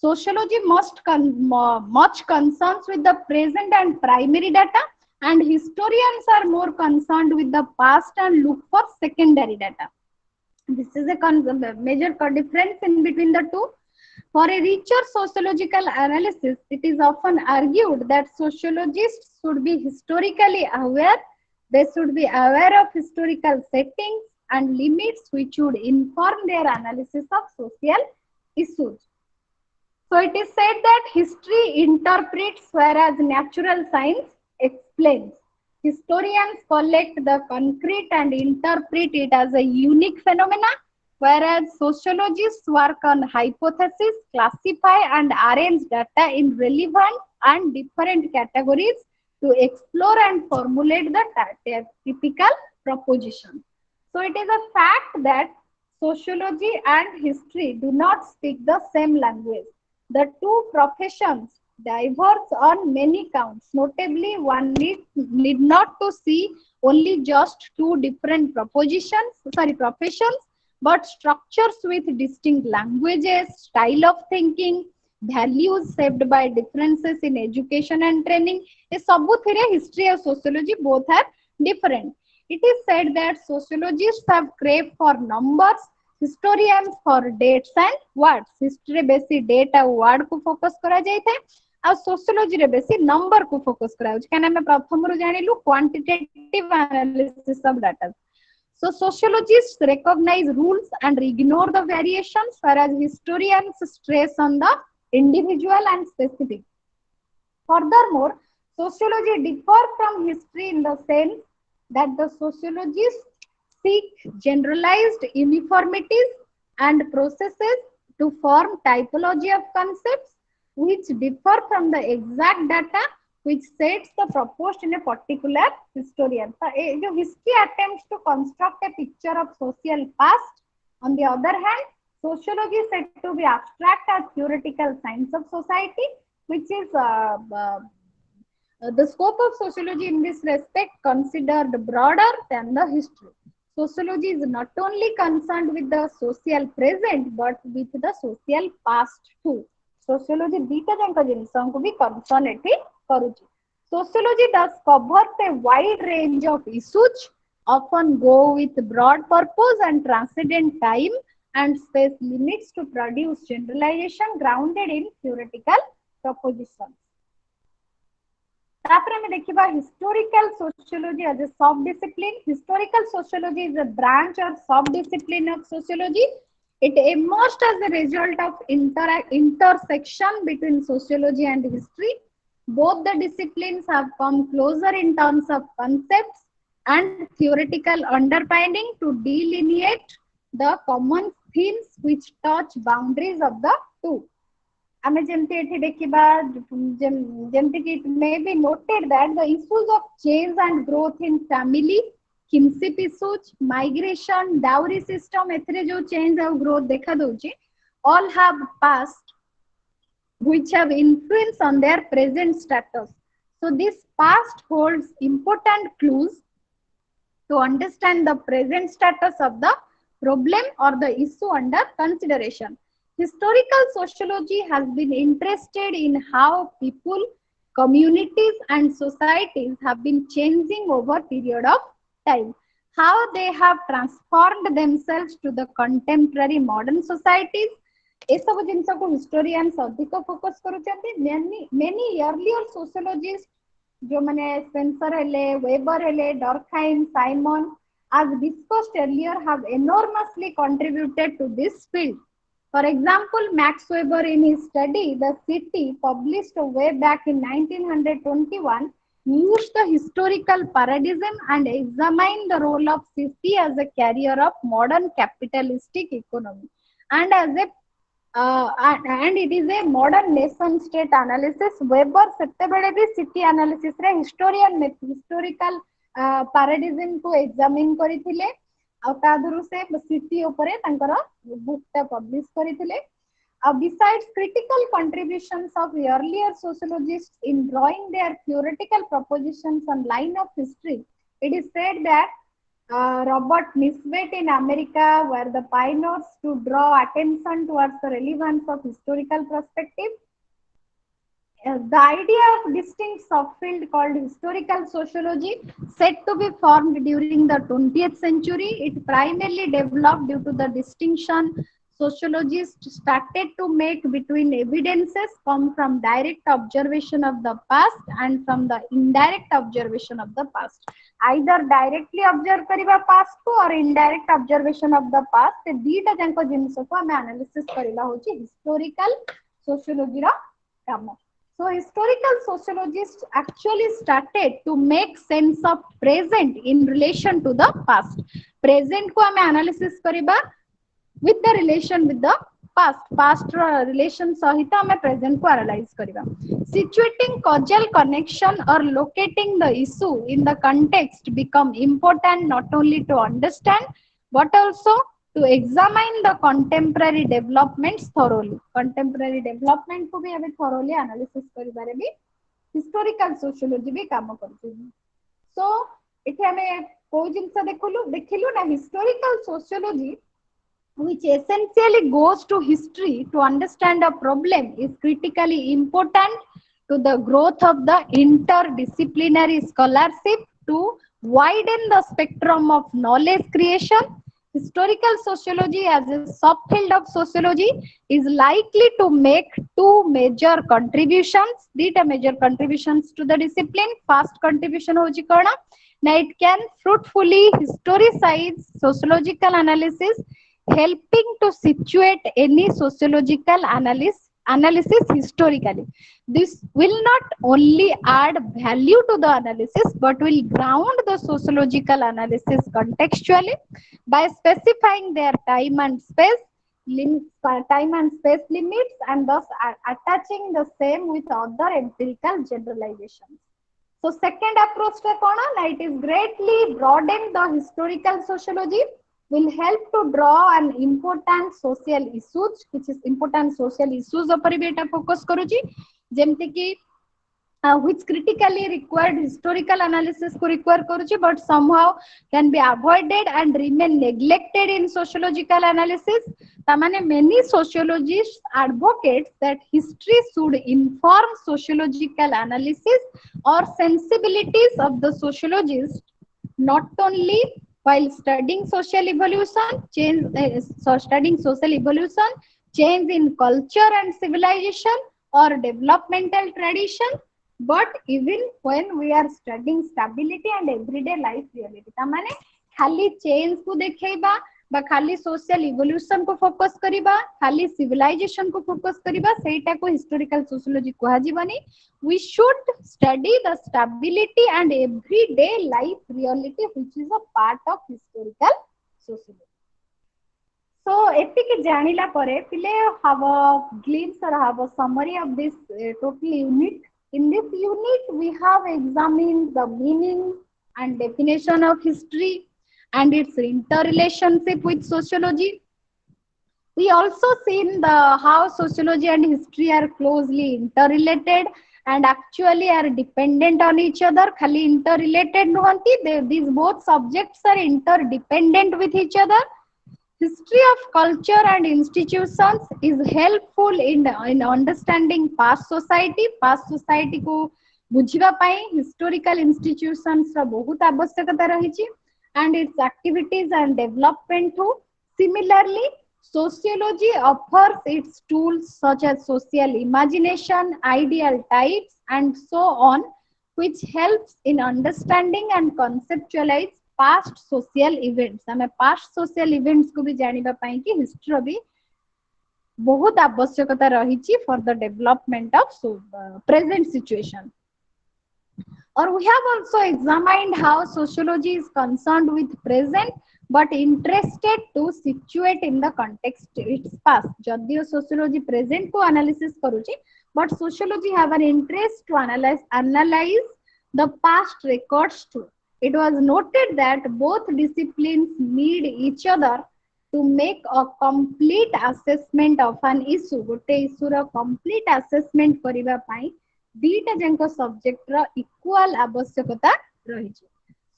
sociology much concerns with the present and primary data, and historians are more concerned with the past and look for secondary data. This is a major difference in between the two. For a richer sociological analysis, it is often argued that sociologists should be historically aware. They should be aware of historical settings and limits which would inform their analysis of social issues. So it is said that history interprets whereas natural science explains. Historians collect the concrete and interpret it as a unique phenomena, whereas sociologists work on hypotheses, classify and arrange data in relevant and different categories to explore and formulate the typical proposition. So it is a fact that sociology and history do not speak the same language. The two professions diverge on many counts. Notably, one need not to see only just two different professions, but structures with distinct languages, style of thinking, values shaped by differences in education and training. ये सबुथिरे history and sociology both are different. It is said that sociologists have craved for numbers, historians for dates and words. History बेसी date और word को focus करा जाइए आ sociology रे बेसी number को focus करा होछ काना हम प्रथम रु जानिलु quantitative analysis of data. So sociologists recognize rules and ignore the variations, whereas historians stress on the individual and specific. Furthermore, sociology differs from history in the sense that the sociologists seek generalized uniformities and processes to form typology of concepts which differ from the exact data which sets the proposed in a particular historian. So, history attempts to construct a picture of social past. On the other hand, sociology is said to be abstract or theoretical science of society, which is the scope of sociology in this respect considered broader than the history. Sociology is not only concerned with the social present but with the social past too. Sociology dita janka jinsanku भी concern एठी करूची. Sociology thus covers a wide range of issues, often go with broad purpose and transcend time and space limits to produce generalization grounded in theoretical propositions. तापर हमें देखिबा historical sociology as a sub-discipline. Historical sociology is a branch or sub-discipline of sociology. It emerged as a result of intersection between sociology and history. Both the disciplines have come closer in terms of concepts and theoretical underpinning to delineate the common themes which touch boundaries of the two. आमे जेमते एठी देखिबा जेमते कि it may be noted that the issues of change and growth in family, kinship issues, migration, dowry system एथरे जो change और growth देखा दउची all have passed which have influence on their present status. So this past holds important clues to understand the present status of the problem or the issue under consideration. Historical sociology has been interested in how people, communities and societies have been changing over a period of time, how they have transformed themselves to the contemporary modern societies. ये सब जिनस को historians अधिक focus करूचंती. many earlier sociologists जो माने Spencer हेले, weber हेले, डॉर्कहाइम, Simon, as discussed earlier, have enormously contributed to this field. For example, Max Weber in his study The City, published way back in 1921, used the historical paradigm and examined the role of city as a carrier of modern capitalistic economy and as a and it is a modern nation state analysis. Weber सेते बेले भी city analysis रे historical paradigm को examine करिथिले आ तादरु से city ऊपर तांकर book टा publish करिथिले. Besides critical contributions of the earlier sociologists in drawing their theoretical propositions on line of history, it is said that Robert Nisbet in America were the pioneers to draw attention towards the relevance of historical perspective. The idea of distinct subfield called historical sociology said to be formed during the 20th century. It primarily developed due to the distinction sociologists started to make between evidences come from direct observation of the past and from the indirect observation of the past. Either directly observe करिबा past को or indirect observation of the past से दीटा Junko जिनस को हमें analysis करिला होची historical sociology रा काम. So historical sociologists actually started to make sense of present in relation to the past. Present को हमें analysis करिबा with the relation with the past relation सहित हमें present को analyze करिबा. Situating causal connection or locating the issue in the context become important not only to understand but also to examine the contemporary developments thoroughly. Contemporary development को भी हमें thoroughly analysis करिबारे भी historical sociology भी काम करछि. So इथे हमें कोई जिंस देखिलु ना historical sociology which essentially goes to history to understand a problem is critically important to the growth of the interdisciplinary scholarship to widen the spectrum of knowledge creation. Historical sociology as a subfield of sociology is likely to make two major contributions, major contributions to the discipline. First contribution hoji kona na it can fruitfully historicize sociological analysis, helping to situate any sociological analysis historically. This will not only add value to the analysis but will ground the sociological analysis contextually by specifying their time and space limits and thus attaching the same with other empirical generalizations. So second approach to it is greatly broaden the historical sociology, will help to draw an important social issues, which is important social issues upare भी एटा focus करूची, जेमते कि which critically required historical analysis को require करूची but somehow can be avoided and remain neglected in sociological analysis. तामाने many sociologists advocate that history should inform sociological analysis or sensibilities of the sociologist not only while studying social evolution, change in culture and civilization or developmental tradition, but even when we are studying stability and everyday life reality. तामाने खाली change को देखेबा बा खाली social evolution को focus करिबा, खाली civilization को focus करिबा, सेटा को historical sociology कहा जीवनी. We should study the stability and everyday life reality which is a part of historical sociology. So एतिके जानिला परे पिले have a glimpse or have a summary of this total unit. In this unit we have examined the meaning and definition of history and its interrelationship with sociology. We also seen how sociology and history are closely interrelated and actually are dependent on each other. Khali interrelated nuhanti, these both subjects are interdependent with each other. History of culture and institutions is helpful in understanding past society. Past society को बुझिबा पाई historical institutions रा बहुत आवश्यकता रहिछि and its activities and development too. Similarly, sociology offers its tools such as social imagination, ideal types, and so on, which helps in understanding and conceptualize past social events. हमें past social events को भी जानिबा पाई कि history भी बहुत आवश्यकता रहिछि for the development of present situation. Or we have also examined how sociology is concerned with present but interested to situate in the context its past. Jadio sociology present को analysis करूची, but sociology have an interest to analyze the past records too. It was noted that both disciplines need each other to make a complete assessment of an issue. गोटे issue रा complete assessment करिबा पाई दीटा junk subject रा equal आवश्यकता रहिछि.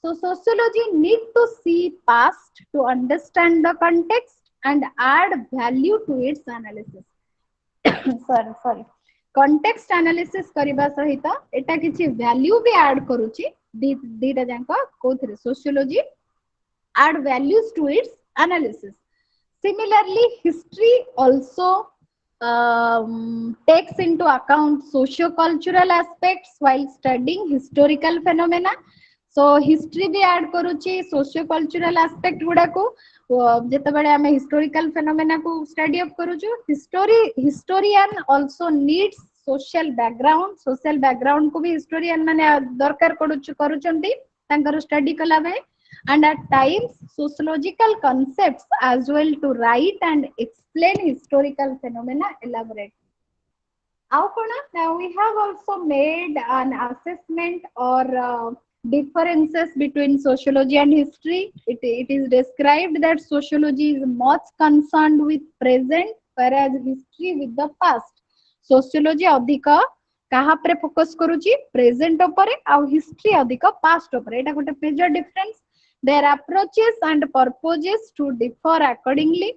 So sociology need to see past to understand the context and add value to its analysis. sorry. Context analysis करिबा सहित एटा किछि value भी add करूछि. दीटा जंक कोथरे sociology add values to its analysis. Similarly, history also takes into account socio-cultural aspects while studying historical phenomena. So history भी add करूची socio-cultural aspect गुड़ा को जेते बड़े हमें historical phenomena को study up करूचु. Historian also needs social background को भी हिस्टोरियन माने दरकार करूचंती तांकर स्टडी कला बे and at times sociological concepts as well to write and explain historical phenomena elaborate. Now we have also made an assessment or differences between sociology and history. It is described that sociology is much concerned with present, whereas history with the past. Sociology अधिक कहा पर focus करूची present उपरे आ history अधिक past उपरे एटा गोटे major difference their approaches and purposes to differ accordingly.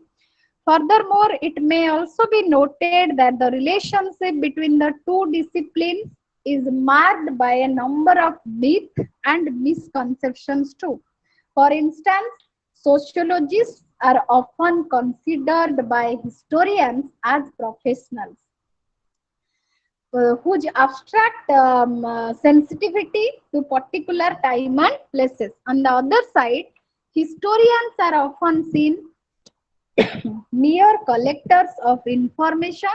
Furthermore, it may also be noted that the relationship between the two disciplines is marked by a number of myths and misconceptions too. For instance, sociologists are often considered by historians as professionals whose abstract sensitivity to particular time and places. On the other side, historians are often seen mere collectors of information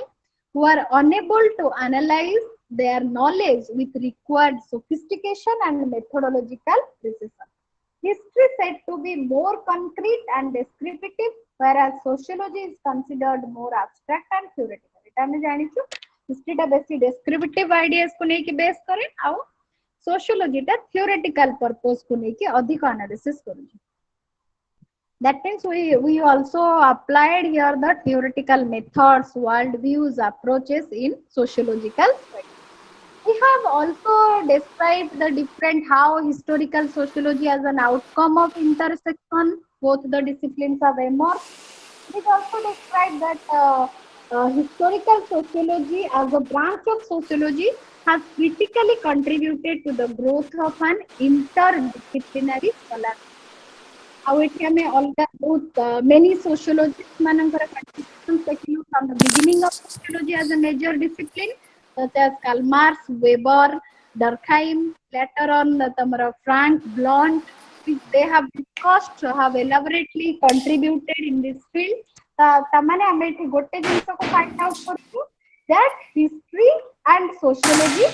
who are unable to analyze their knowledge with required sophistication and methodological precision. History is said to be more concrete and descriptive, whereas sociology is considered more abstract and theoretical. It I जानिछु history टा बेसी descriptive ideas को लेके base करे आ sociology टा theoretical purpose को लेके अधिक एनालिसिस करूची. That means we also applied here the theoretical methods, world views, approaches in sociological studies. We have also described the different how historical sociology as an outcome of intersection both the disciplines have emerged. We also described that historical sociology as a branch of sociology has critically contributed to the growth of an interdisciplinary scholarship. How it many sociologists contributions from the beginning of sociology as a major discipline, such as Karl Marx, Weber, Durkheim, later on Frank, Blount, which they have discussed, have elaborately contributed in this field. तमाने हमें इथे गोटे जिंस को find out करछु that history and sociology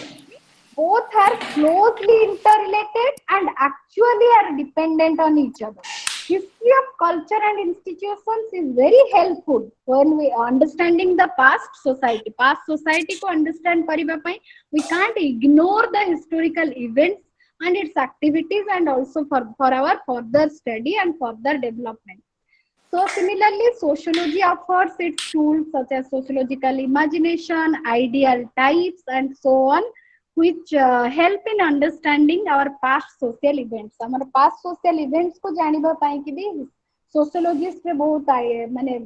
both are closely interrelated and actually are dependent on each other. History of culture and institutions is very helpful when we understanding the past society. Past society को understand करिबा पई we can't ignore the historical events and its activities and also for our further study and further development. So similarly, sociology offers its tools such as sociological imagination, ideal types, and so on, which help in understanding our past social events. Our past social events को जानिबा पाई कि भी sociologist रे बहुत आए माने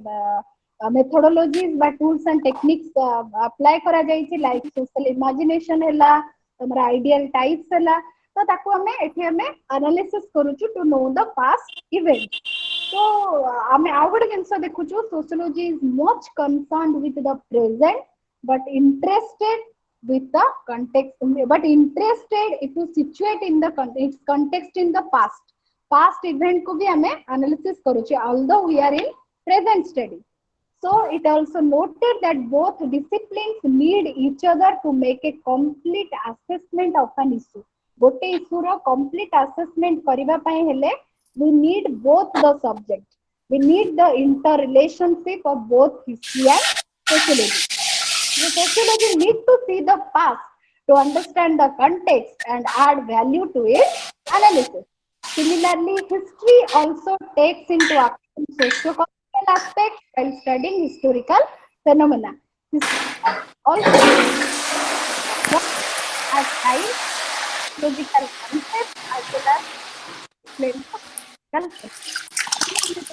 methodologies बा tools and techniques apply करा जाई छी like social imagination हैला हमरा ideal types हैला तो ताको हमें एठी हमें analysis करूछु to know the past events. So, आमे आउगड जिंस देखुछु sociology is much concerned with the present, but interested with the context. But interested if you situate in the its context in the past event को भी हमें analysis करूछु. Although we are in present study, so it also noted that both disciplines need each other to make a complete assessment of an issue. गोटे issue रो complete assessment करिबा पई हेले we need both the subjects. We need the interrelationship of both history and sociology. The sociology needs to see the past to understand the context and add value to its analysis. Similarly, history also takes into account socio-cultural aspects while studying historical phenomena. History also as time, logical concepts as well as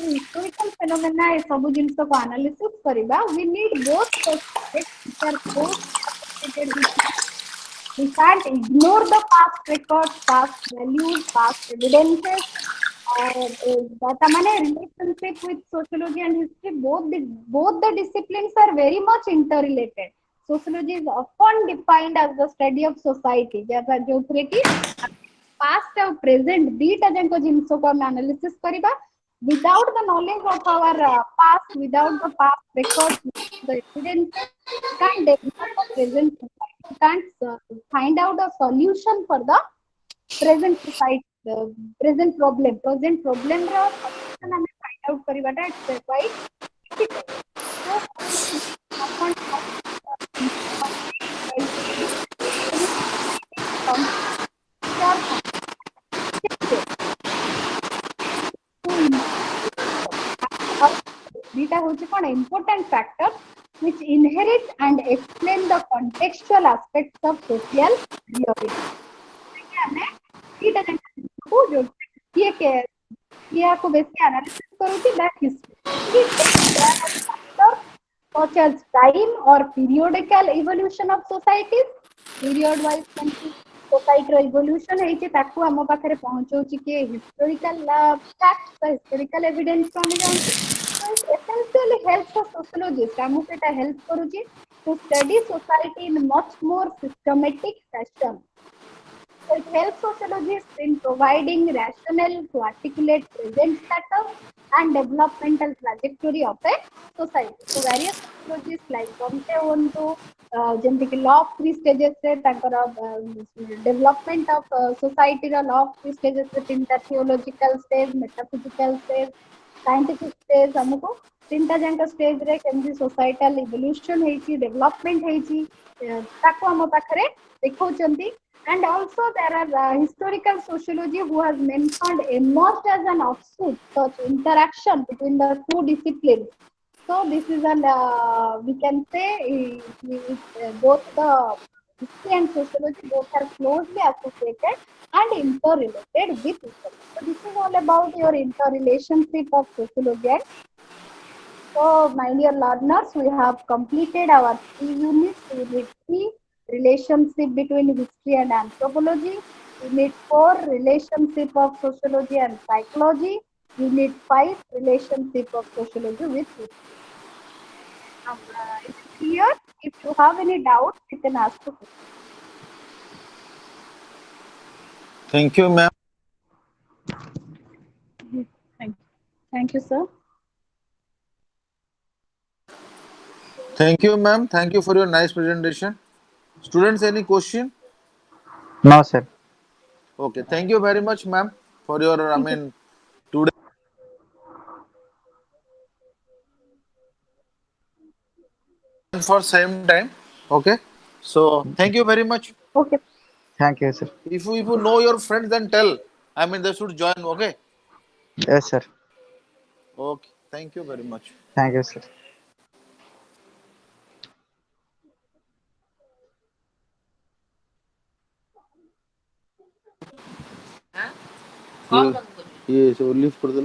historical phenomena ए सब जिंस को analysis करिबा we need both subjects which are both associated with we can't ignore the past records, past values, past evidences that माने relationship with sociology and history both the disciplines are very much interrelated. Sociology is often defined as the study of society जैसा जो कि past और present दीटा Junko जिंसो को हम analysis करिबा without the knowledge of our past, without the past records, the evidence, can't develop a present society. You can't find out a solution for the present society, present problem. Present problem ର solution ଆମେ find out କରିବାଟା it's quite difficult. So what we do, someone these are important factors which inherit and explain the contextual aspects of social reality. ଆମେ ଏଇଟା ଜାଣିବାକୁ ଯୋଉଟା କିଏ କିଏକୁ ବେଶୀ analysis କରୁଛି that history factors such as time or periodical evolution of societies, period wise କେମିତି society ର evolution ହେଇଛି ତାକୁ ଆମ ପାଖରେ ପହଞ୍ଚଉଛି କି historical facts ବା historical evidence ରୁ ଆମେ ଜାଣୁଛୁ. So it essentially helps a sociologist ଆମକୁ ଏଟା help କରୁଛି to study society in much more systematic fashion. So it helps sociologists in providing rationale to articulate present status and developmental trajectory of a society. So various sociologists like Comte हुंतु जेमती कि law of three stages से तांकर development of society रा law of three stages से तीनटा theological stage, metaphysical stage, scientific stage हमको तीनटा जांका stage रे केमती societal evolution ହେଇची development ହେଇची ताको हम पाखरे देखौचंती. And also there are historical sociology who has mentioned emerged as an offshoot such interaction between the two disciplines. So this is an we can say both the history and sociology both are closely associated and interrelated with each other. So this is all about your interrelationship of sociology. And so my dear learners, we have completed our 3 units. Unit 3, relationship between history and anthropology. Unit 4, relationship of sociology and psychology. Unit 5, relationship of sociology with history. Is it clear? If you have any doubts, you can ask the question. Thank you, ma'am. Thank you, sir. Thank you, ma'am. Thank you for your nice presentation. Students, any question? No, sir. Okay. Thank you very much, ma'am, for your, Thank you. today for same time. Okay. So thank you very much. Okay. Thank you, sir. If you know your friends, then tell. They should join. Okay. Yes, sir. Okay. Thank you very much. Thank you, sir. ये सब leave कर दो.